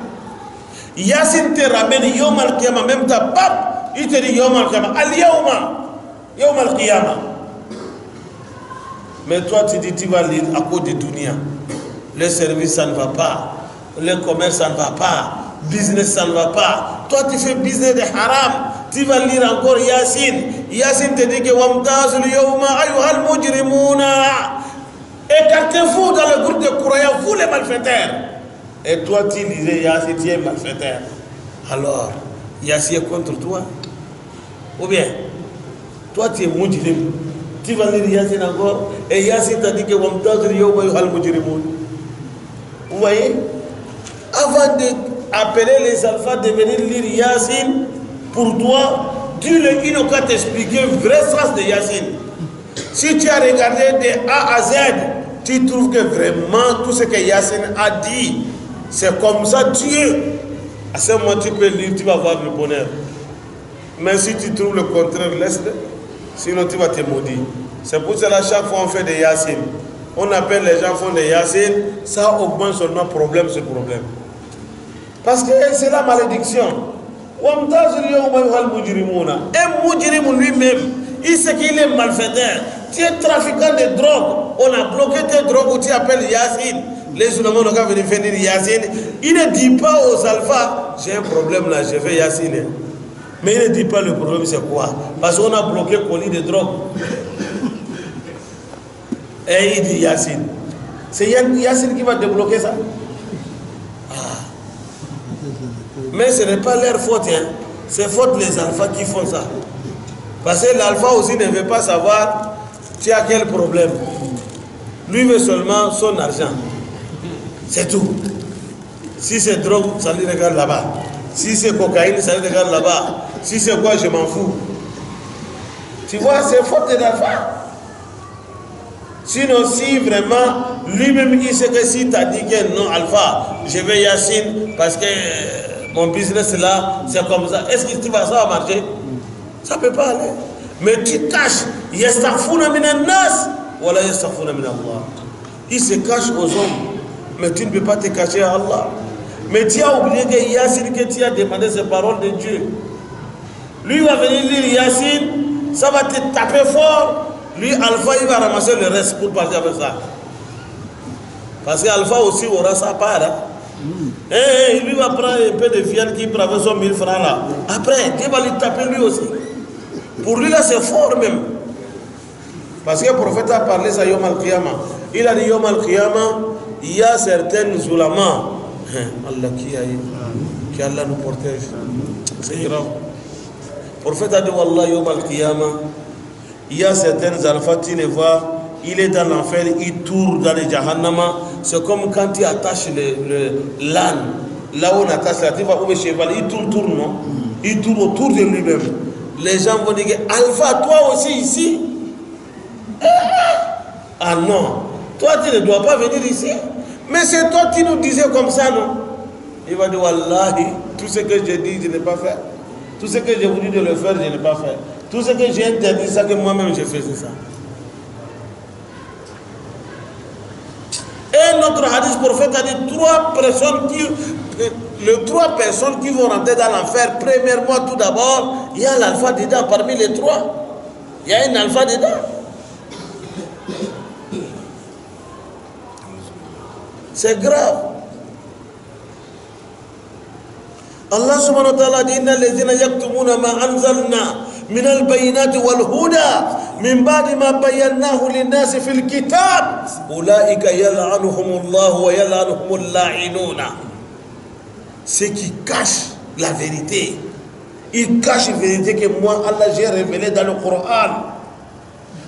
Yassine te ramène Yom al-Qiyama, même ta pape, il te dit Yom al-Qiyama. Al-Yawma, Yom al-Qiyama. Mais toi, tu dis, tu vas lire à cause de Dunia. Le service, ça ne va pas. Le commerce, ça ne va pas. Business, ça ne va pas. Toi, tu fais business de haram. Tu vas lire encore Yassine. Yassine te dit que Wamtazul Yawma ayyuhal mujrimuna. Écartez-vous dans le groupe de croyants, vous les malfaiteurs. Et toi, tu lisais Yassine, tu es malfaiteur. Alors, Yassine est contre toi. Ou bien, toi, tu es mujrim. Tu vas lire Yassine encore. Et Yassine t'a dit que Wamtazul Yawma ayyuhal mujrimun. Vous voyez? Avant d'appeler les alphas de venir lire Yassine, pour toi, dis-le, ils n'ont qu'à t'expliquer le vrai sens de Yassine. Si tu as regardé de A à Z, tu trouves que vraiment tout ce que Yassine a dit, c'est comme ça Dieu. À ce moment, tu peux lire, tu vas voir le bonheur. Mais si tu trouves le contraire, laisse-le. Sinon, tu vas te maudire. C'est pour cela, chaque fois on fait des Yassine. On appelle les gens font des Yassine, ça augmente seulement problème sur problème. Parce que c'est la malédiction. Un mujrim lui-même, il sait qu'il est malfaiteur. Tu es trafiquant de drogue. On a bloqué tes drogues où tu appelles Yassine. Les oulémas n'ont qu'à venir faire Yassine. Il ne dit pas aux alphas, j'ai un problème là, je vais Yassine. Mais il ne dit pas le problème c'est quoi. Parce qu'on a bloqué le colis de drogue. Et il dit Yassine. C'est Yassine qui va débloquer ça. Mais ce n'est pas leur faute, hein. C'est faute les alphas qui font ça. Parce que l'alpha aussi ne veut pas savoir tu as quel problème. Lui veut seulement son argent. C'est tout. Si c'est drogue, ça lui regarde là-bas. Si c'est cocaïne, ça lui regarde là-bas. Si c'est quoi, je m'en fous. Tu vois, c'est faute des alphas. Sinon, si vraiment, lui-même, il sait que si tu as dit que non, alpha, je vais Yassine parce que mon business là, c'est comme ça. Est-ce que tu vas ça marcher? Ça ne peut pas aller. Mais tu caches. Yastaghfuna minan nas, wala yastaghfuna min Allah. Il se cache aux hommes. Mais tu ne peux pas te cacher à Allah. Mais tu as oublié que Yassine, que tu as demandé ces paroles de Dieu. Lui va venir lire Yassine, ça va te taper fort. Lui, Alpha, il va ramasser le reste pour partir avec ça. Parce qu'Alpha aussi aura sa part. Hein? Et lui va prendre un peu de viande qui prend son 1000 francs là. Après, Dieu va lui taper lui aussi. Pour lui là, c'est fort même. Parce que le prophète a parlé ça Yom al-Qiyama. Il a dit Yom al-Qiyama, il y a certaines ulamas. Allah qui Allah nous protège. C'est grave. Le prophète a dit Wallah Yom al-Qiyama. Il y a certains alphas, tu les vois, il est dans l'enfer, il tourne dans les jahannama. C'est comme quand tu attaches l'âne, là où on attache la tifa ou le cheval, il tourne, non? Il tourne autour de lui-même. Les gens vont dire, Alpha, toi aussi ici? Ah non, toi tu ne dois pas venir ici. Mais c'est toi qui nous disais comme ça, non? Il va dire, Wallahi, tout ce que j'ai dit, je n'ai pas fait. Tout ce que j'ai voulu de le faire, je n'ai pas fait. Tout ce que j'ai interdit, ça que moi-même j'ai fait, c'est ça. Et notre hadith prophète a dit trois personnes qui vont rentrer dans l'enfer. Premièrement, tout d'abord, il y a l'alpha dedans. Parmi les trois, il y a un alpha dedans. C'est grave. Allah subhanahu wa ta'ala dit inna alladhina yaktumuna ma anzalna min al-bayyinati wal-huda min ba'di ma bayyanahu lin-nasi fil kitab ulaika yal'anuhumullahu wa yal'anuhumul la'inuna. Ceux qui cachent la vérité, ils cachent la vérité que moi Allah j'ai révélée dans le Coran.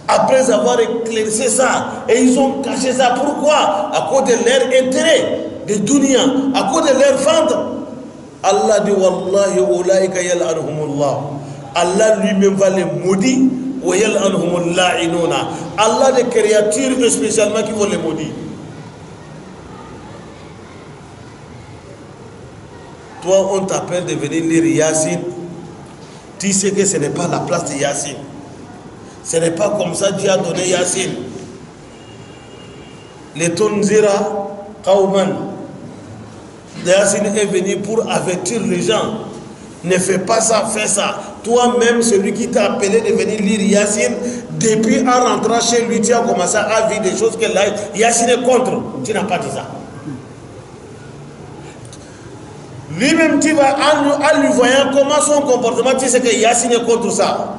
Après avoir éclairci ça, et ils ont caché ça. Pourquoi? À cause de leur intérêt de dunya, à cause de leur vente. Allah dit Wallahi ulaika yal'anuhumullah. Allah lui-même va les maudire. Allah des créatures spécialement qui vont les maudire. Toi, on t'appelle de venir lire Yassine. Tu sais que ce n'est pas la place de Yassine. Ce n'est pas comme ça Dieu a donné Yassine. Les Tonzira Kauman. Yassine est venu pour avertir les gens. Ne fais pas ça, fais ça. Toi-même, celui qui t'a appelé de venir lire Yassine, depuis en rentrant chez lui, tu as commencé à vivre des choses que là, Yassine est contre. Tu n'as pas dit ça. Lui-même, tu vas, en lui voyant comment son comportement, tu sais que Yassine est contre ça.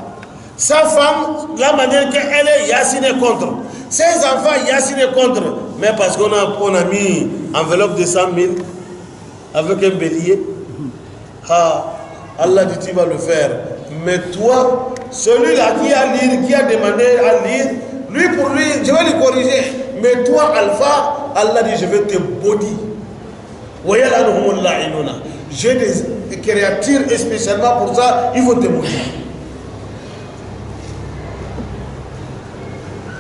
Sa femme, la manière qu'elle est, Yassine est contre. Ses enfants, Yassine est contre. Mais parce qu'on a mis enveloppe de 100 000 avec un bélier, Allah dit tu vas le faire. Mais toi, celui-là qui a demandé à lire, lui pour lui, je vais le corriger. Mais toi, Alpha, Allah dit je vais te body. J'ai des créatures spécialement pour ça, ils vont te maudire.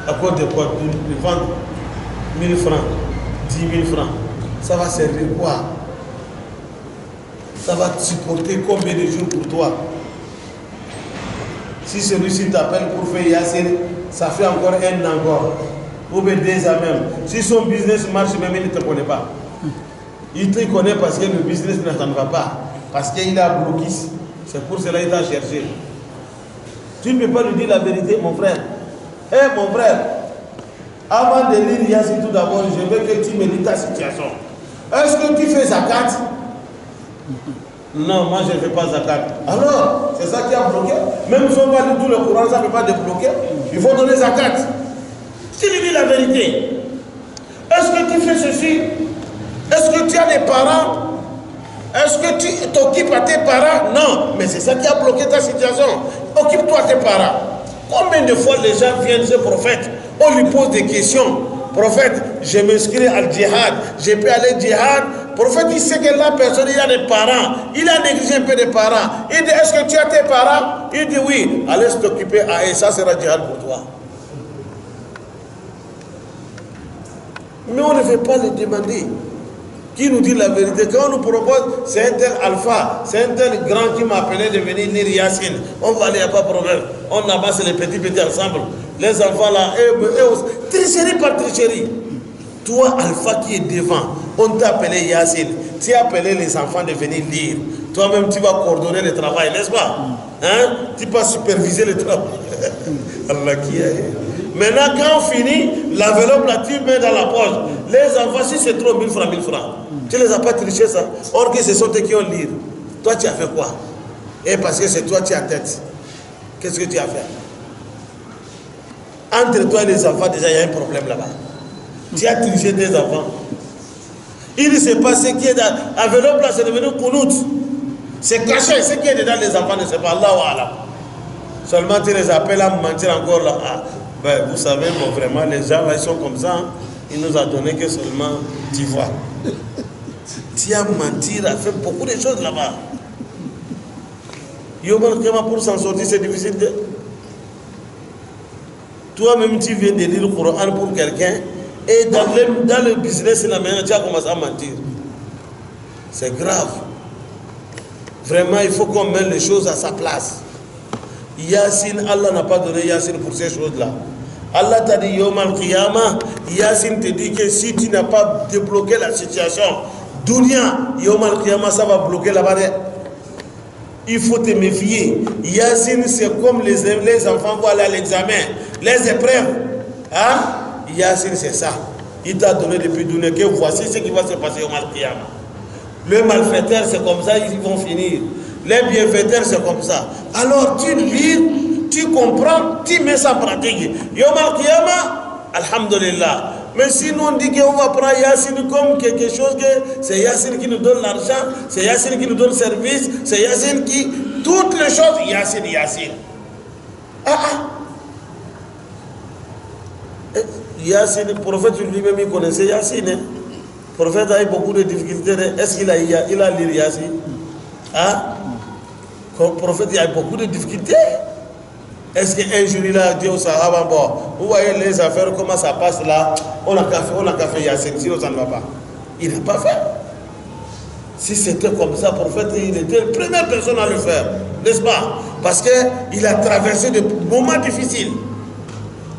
À cause de quoi? De vendre 1000 francs, 10 000 francs. Ça va servir quoi? Ça va te supporter combien de jours pour toi? Si celui-ci t'appelle pour faire Yassine, ça fait encore un an encore. Ou bien 2 ans même. Si son business marche, même il ne te connaît pas. Il te connaît parce que le business ne t'en va pas. Parce qu'il a bloqué. C'est pour cela qu'il t'a cherché. Tu ne peux pas lui dire la vérité, mon frère. Hé, mon frère, avant de lire Yassine tout d'abord, je veux que tu me dises ta situation. Est-ce que tu fais zakat? Non, moi je ne fais pas zakat. Alors, c'est ça qui a bloqué. Même si on va lire tout le Coran, ça ne peut pas débloquer. Il faut donner zakat. Tu lui dis la vérité. Est-ce que tu fais ceci? Est-ce que tu as des parents? Est-ce que tu t'occupes à tes parents? Non, mais c'est ça qui a bloqué ta situation. Occupe-toi à tes parents. Combien de fois les gens viennent ce prophète, on lui pose des questions. Prophète, je m'inscris al djihad, je peux aller au djihad. Prophète, il sait que la personne, il a des parents. Il a négligé un peu des parents. Il dit, est-ce que tu as tes parents? Il dit oui. Allez t'occuper à eux, ça sera djihad pour toi. Mais on ne veut pas le demander. Qui nous dit la vérité? Quand on nous propose, c'est un tel alpha, c'est un tel grand qui m'a appelé de venir lire Yassine. On va aller, il n'y a pas de problème. On amasse les petits ensemble. Les enfants là, tricherie par tricherie. Toi, alpha qui est devant, on t'a appelé Yassine. Tu as appelé les enfants de venir lire. Toi-même, tu vas coordonner le travail, n'est-ce pas? Hein? Tu vas superviser le travail. Allah qui est. Maintenant, quand on finit, l'enveloppe là, tu mets dans la poche. Les enfants, si c'est trop, 1000 francs, 1000 francs. Tu ne les as pas trichés, ça. Or que ce sont eux qui ont lire. Toi, tu as fait quoi? Et parce que c'est toi qui as tête. Qu'est-ce que tu as fait? Entre toi et les enfants, déjà, il y a un problème là-bas. Tu as triché des enfants. Il ne sait pas ce qui est dans l'enveloppe là, c'est devenu Kounout. C'est caché. Ce qui est dedans, les enfants ne savent pas. Allah wa Allah. Seulement, tu les appelles à mentir encore là. Ah, ben, vous savez, bon, vraiment, les gens là, ils sont comme ça. Hein. Il nous a donné que seulement, tu vois. Tu as menti, il a fait beaucoup de choses là-bas. Pour s'en sortir, c'est difficile. Toi-même, tu viens de lire le Coran pour quelqu'un, et dans le business, tu as commencé à mentir. C'est grave. Vraiment, il faut qu'on mette les choses à sa place. Yassine, Allah n'a pas donné Yassine pour ces choses-là. Allah t'a dit Yom al-Qiyamah, Yassine te dit que si tu n'as pas débloqué la situation, Dunia, Yom al-Qiyamah, ça va bloquer là-bas. Il faut te méfier. Yassine, c'est comme les enfants vont aller à l'examen, les épreuves. Hein? Yassine, c'est ça. Il t'a donné depuis Dunia que voici ce qui va se passer Yom al-Qiyamah. Le malfaiteur, c'est comme ça, ils vont finir. Les bienfaiteurs, c'est comme ça. Alors, tu lis, tu comprends, tu mets ça en pratique. Yom al-Qiyamah, alhamdulillah. Mais sinon, on dit qu'on va prendre Yassine comme quelque chose que c'est Yassine qui nous donne l'argent, c'est Yassine qui nous donne service, c'est Yassine qui... Toutes les choses, Yassine, Yassine. Yassine, le prophète lui-même, il connaissait Yassine. Hein? Le prophète a eu beaucoup de difficultés. Est-ce qu'il a lu Yassine? Hein? Comme prophète, il y a beaucoup de difficultés. Est-ce qu'un jour il a dit au Sahaba, bon, vous voyez les affaires, comment ça passe là, on a qu'à faire Yassine, sinon ça ne va pas. Il n'a pas fait. Si c'était comme ça, prophète, il était la première personne à le faire, n'est-ce pas? Parce qu'il a traversé des moments difficiles,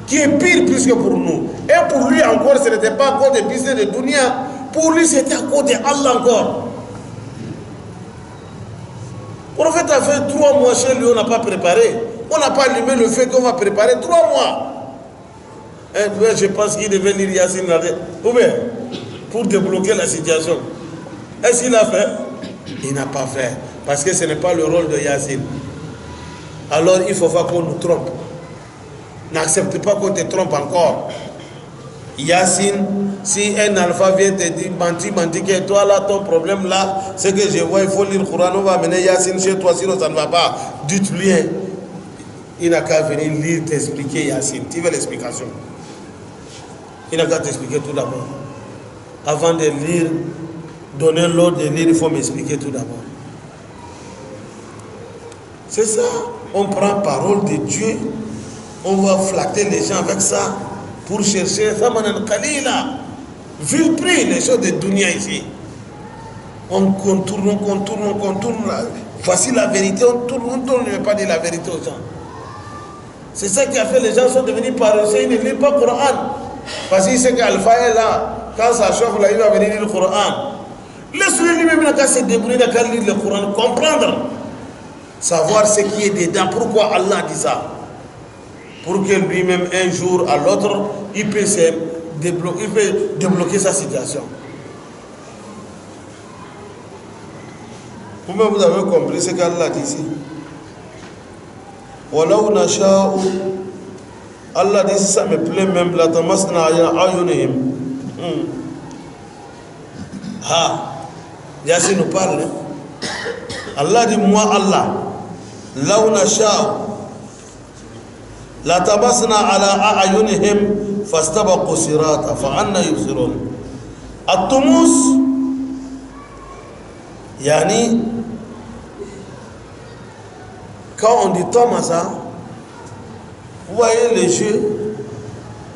qui est pire plus que pour nous. Et pour lui encore, ce n'était pas encore des business de dunya. Pour lui, c'était à cause d'Allah encore. Le prophète a fait 3 mois chez lui, on n'a pas préparé. On n'a pas allumé le feu qu'on va préparer 3 mois. Et je pense qu'il devait lire Yassine ou bien pour débloquer la situation. Est-ce qu'il a fait? Il n'a pas fait. Parce que ce n'est pas le rôle de Yassine. Alors il ne faut pas qu'on nous trompe. N'accepte pas qu'on te trompe encore. Yassine, si un alpha vient te dire, menti, que toi là, ton problème là, c'est que je vois, il faut lire le Coran, on va amener Yassine chez toi, sinon ça ne va pas. Dites-lui, il n'a qu'à venir lire, t'expliquer Yassine. Tu veux l'explication? Il n'a qu'à t'expliquer tout d'abord. Avant de lire, donner l'ordre de lire, il faut m'expliquer tout d'abord. C'est ça. On prend parole de Dieu, on va flatter les gens avec ça pour chercher Thamanan Qalila. Vil prix, les choses de dunya ici. On contourne. Voici la vérité, on ne veut pas dire la vérité aux gens. C'est ça qui a fait les gens sont devenus paresseux, ils ne lisent pas le Coran. Parce qu'il sait qu'Alpha est là, quand ça chauffe là, il va venir lire le Coran. Laisse-le lui-même, il n'a qu'à se débrouiller, il n'a qu'à lire le Coran, comprendre. Savoir ce qui est dedans, pourquoi Allah dit ça. Pour que lui-même, un jour à l'autre, il peut débloquer sa situation. Vous-même, vous avez compris ce qu'Allah dit ici. Walau nasha'u, Allah dit ça me plaît même, la tamasna ayunihim. Yassine nous parle. Allah dit, moi Allah, law nasha'u, la tamasna ala ayunihim fastabaqu sirata fa anna yubsirun. At-tumus, yani, quand on dit Tamasa, vous voyez les yeux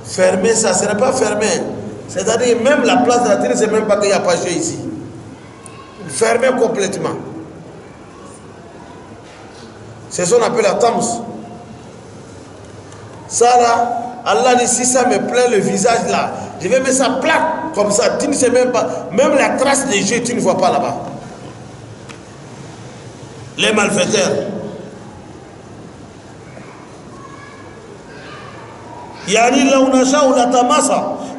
fermés, ça ce n'est pas fermé. C'est-à-dire même la place de la télé, c'est même pas qu'il n'y a pas de jeu ici. Fermé complètement. C'est ce qu'on appelle la Tams. Ça là, Allah dit si ça me plaît le visage là, je vais mettre ça plat comme ça. Tu ne sais même pas, même la trace des yeux, tu ne vois pas là-bas. Les malfaiteurs. يعني لو نشاء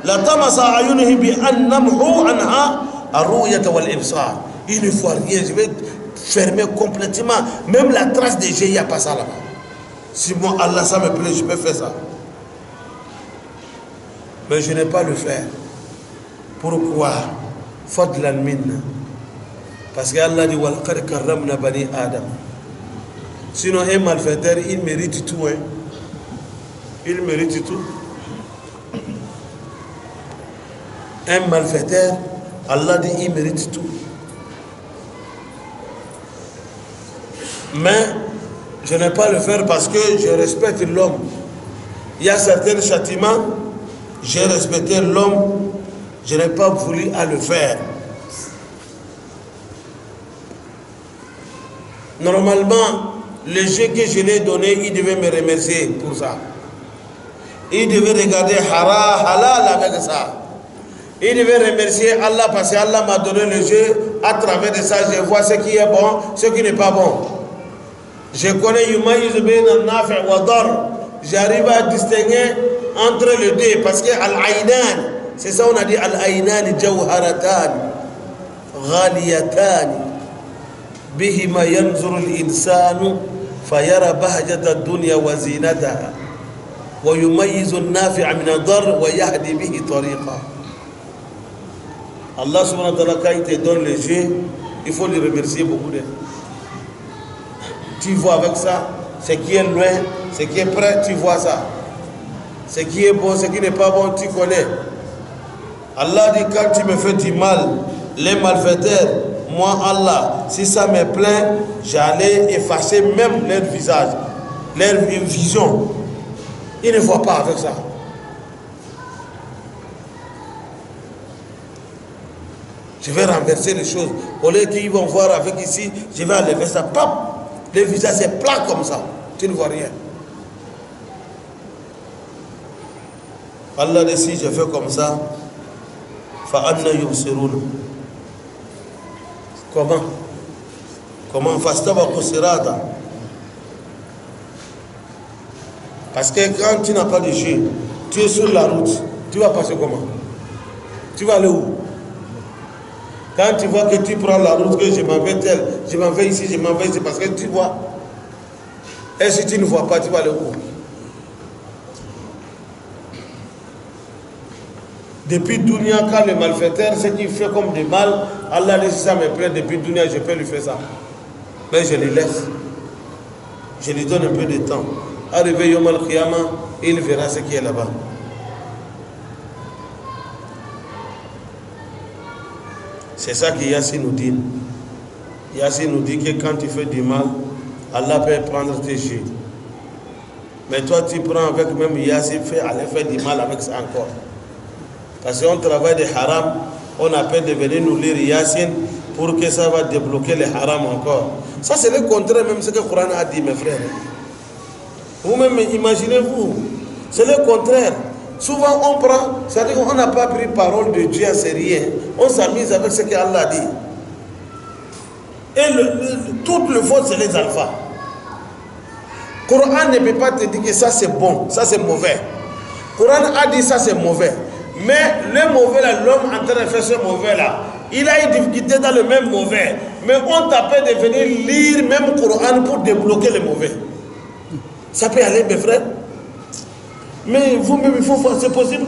لطمس أعينهم بأن نمحو عنها الرؤية والإبصار. Il ne faut rien, je vais fermer complètement. Même la trace des yeux, il n'y a pas ça là-bas. Si moi, Allah, ça me plaît, je peux faire ça. Mais je n'ai pas le faire. Pourquoi? Fadlan minna. Parce qu'Allah dit وَلَقَدْ كَرَّمْنَا بَنِي آدَمَ. Sinon, un malfaiteur, il mérite tout. Hein. Il mérite tout. Un malfaiteur, Allah dit, il mérite tout. Mais je n'ai pas le faire parce que je respecte l'homme. Il y a certains châtiments, j'ai respecté l'homme, je n'ai pas voulu à le faire. Normalement, le jeu que je lui ai donné, il devait me remercier pour ça. Il devait regarder halal avec ça. Il devait remercier Allah parce que Allah m'a donné le jeu. À travers de ça, je vois ce qui est bon, ce qui n'est pas bon. Je connais j'arrive à distinguer entre les deux parce que Al-Aïnan, c'est ça on a dit Al-Aïnan jawharatan ghaliyatan bihima yanzuru al-insanu fayara bahjata ad-dunya wa zinataha wa yumayyizu an-nafi'a min ad-darr wa yahdi bihi tariqa. Allah subhanahu wa ta'ala, quand il te donne le jeu, il faut le remercier beaucoup. Tu vois avec ça, ce qui est loin, ce qui est près, tu vois ça. Ce qui est bon, ce qui n'est pas bon, tu connais. Allah dit, quand tu me fais du mal, les malfaiteurs, moi Allah, si ça me plaît, j'allais effacer même leur visage, leur vision. Ils ne voient pas avec ça. Je vais renverser les choses. Au lieu qu'ils vont voir avec ici, je vais enlever ça. Pap! Le visage est plat comme ça. Tu ne vois rien. Allah dit, si je fais comme ça, fa'anna yubsirun. Comment fastabaqu sirata? Parce que quand tu n'as pas de jeu, tu es sur la route, tu vas passer comment? Tu vas aller où? Quand tu vois que tu prends la route, que je m'en vais tel, je m'en vais ici, je m'en vais ici, parce que tu vois. Et si tu ne vois pas, tu vas aller où? Depuis Dunia, quand le malfaiteur, ce qu'il fait comme du mal, Allah dit, si ça me plaît, depuis Dunia, je peux lui faire ça. Mais je le laisse. Je lui donne un peu de temps. Arrivé Yom al-Qiyamah, il verra ce qui est là-bas. C'est ça que Yassine nous dit. Yassine nous dit que quand tu fais du mal, Allah peut prendre tes jeux. Mais toi, tu prends avec même Yassine, aller faire du mal avec ça encore. Parce qu'on travaille des haram, on appelle de venir nous lire Yassine pour que ça va débloquer les haram encore. Ça, c'est le contraire même ce que le Coran a dit, mes frères. Vous-même, imaginez-vous. C'est le contraire. Souvent, on prend, c'est-à-dire qu'on n'a pas pris parole de Dieu à sérieux. On s'amuse avec ce qu'Allah dit. Et toute le faute, c'est les alphas. Le Coran ne peut pas te dire que ça c'est bon, ça c'est mauvais. Le Coran a dit ça c'est mauvais. Mais le mauvais là, l'homme en train de faire ce mauvais là, il a une difficulté dans le même mauvais. Mais on t'appelle de venir lire même le Coran pour débloquer le mauvais. Ça peut aller, mes frères. Mais vous-même, il faut voir, c'est possible.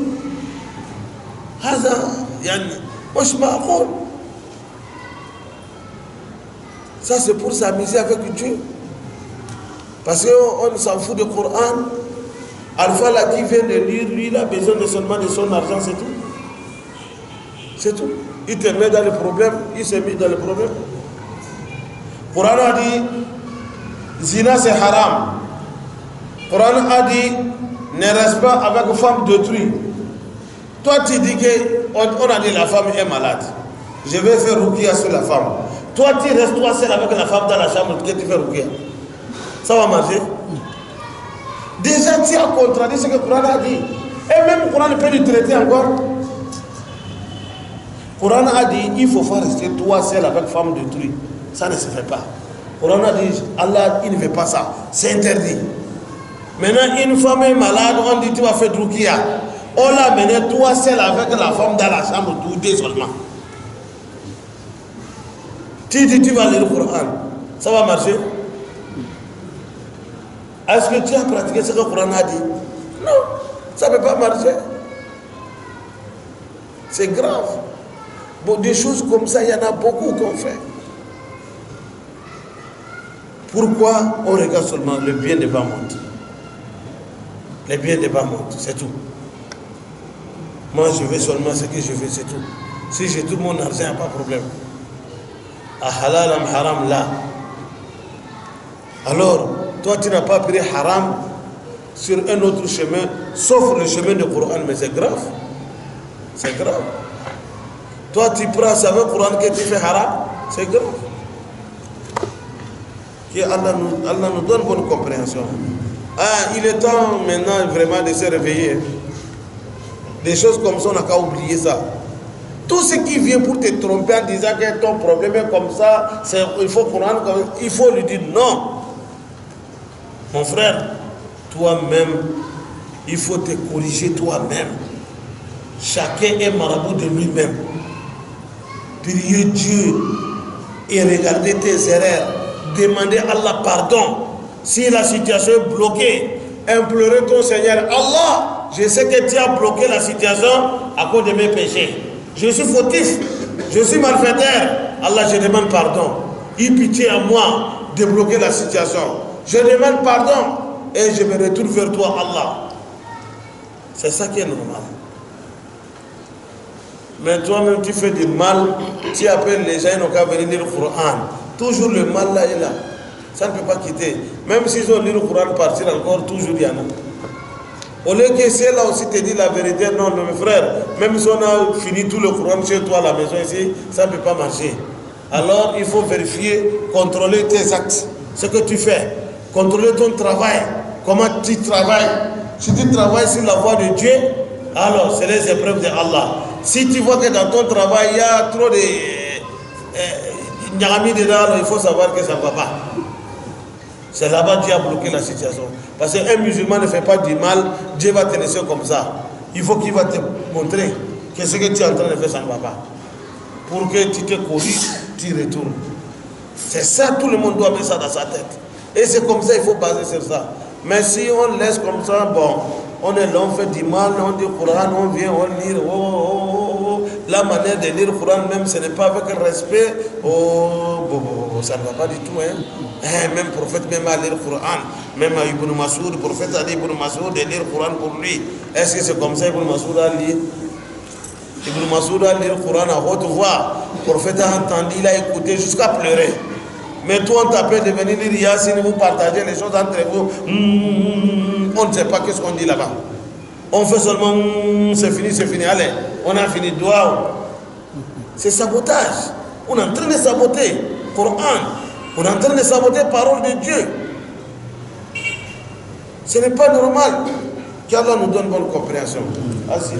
Ça, c'est pour s'amuser avec Dieu. Parce qu'on s'en fout du Coran. Alpha, là, qui vient de lire, lui, il a besoin seulement de son argent, c'est tout. C'est tout. Il te met dans le problème, il s'est mis dans le problème. Le Coran a dit, zina c'est haram. Le Coran a dit, ne reste pas avec une femme d'autrui. Toi, tu dis qu'on a dit la femme est malade. Je vais faire rukia sur la femme. Toi, tu restes toi seul avec la femme dans la chambre que tu fais rukia. Ça va marcher? Déjà, tu as contradit ce que le Coran a dit. Et même le Coran peut lui traiter encore. Le Coran a dit, il ne faut pas rester toi seul avec la femme d'autrui. Ça ne se fait pas. Le Coran a dit, Allah, il ne veut pas ça. C'est interdit. Maintenant, une femme est malade, on dit tu vas faire rukia. On l'a mené toi seul avec la femme dans la chambre, tout seulement. Tu dis tu vas lire le Coran. Ça va marcher? Est-ce que tu as pratiqué ce que le Coran a dit? Non, ça ne peut pas marcher. C'est grave. Bon, des choses comme ça, il y en a beaucoup qu'on fait. Pourquoi on regarde seulement le bien de bas monde? Les biens de bas monde, c'est tout. Moi, je veux seulement ce que je veux, c'est tout. Si j'ai tout mon argent, il n'y a pas de problème. À halal, am haram, là. Alors, toi, tu n'as pas pris haram sur un autre chemin, sauf le chemin du Coran, mais c'est grave. C'est grave. Toi, tu prends ça avec le Coran que tu fais haram, c'est grave. Que Allah nous donne bonne compréhension. Ah, il est temps maintenant vraiment de se réveiller. Des choses comme ça, on n'a qu'à oublier ça. Tout ce qui vient pour te tromper en disant que ton problème est comme ça, il faut Coran, il faut lui dire non. Mon frère, toi-même, il faut te corriger toi-même. Chacun est marabout de lui-même. Priez Dieu et regardez tes erreurs. Demandez à Allah pardon. Si la situation est bloquée, implorez ton Seigneur. Allah, je sais que tu as bloqué la situation à cause de mes péchés. Je suis fautif, je suis malfaiteur. Allah, je demande pardon. Aie pitié à moi de bloquer la situation. Je demande pardon et je me retourne vers toi, Allah. C'est ça qui est normal. Mais toi-même, tu fais du mal, tu appelles les gens, ils n'ont qu'à venir lire le Coran. Toujours le mal là est là. Ça ne peut pas quitter. Même s'ils ont lu le Coran partir encore, toujours il y en a. Au lieu que c'est là aussi te dit la vérité, non, mes frères, même si on a fini tout le Coran chez toi à la maison ici, ça ne peut pas marcher. Alors il faut vérifier, contrôler tes actes, ce que tu fais, contrôler ton travail, comment tu travailles. Si tu travailles sur la voie de Dieu, alors c'est les épreuves de Allah. Si tu vois que dans ton travail il y a trop de nyagami dedans, il faut savoir que ça ne va pas. C'est là-bas que Dieu a bloqué la situation. Parce qu'un musulman ne fait pas du mal, Dieu va te laisser comme ça. Il faut qu'il va te montrer que ce que tu es en train de faire, ça ne va pas. Pour que tu te corriges, tu retournes. C'est ça, tout le monde doit mettre ça dans sa tête. Et c'est comme ça, il faut baser sur ça. Mais si on laisse comme ça, bon, on est là, on fait du mal, on dit Coran, on vient, on lit, la manière de lire le Coran, même ce n'est pas avec respect, ça ne va pas du tout. Même le prophète, même à lire le Coran, même à Ibn Masoud, le prophète a dit Ibn Masoud de lire le Coran pour lui. Est-ce que c'est comme ça Ibn Masoud a lu? Ibn Masoud a lu le Coran à haute voix. Le prophète a entendu, il a écouté jusqu'à pleurer. Mais toi, on t'appelle de venir lire Yassine, vous partagez les choses entre vous. On ne sait pas qu'est-ce qu'on dit là-bas. On fait seulement c'est fini, allez, on a fini, doigt. C'est sabotage. On est en train de saboter le Coran. On est en train de saboter la parole de Dieu. Ce n'est pas normal qu'Allah nous donne bonne compréhension. Assis.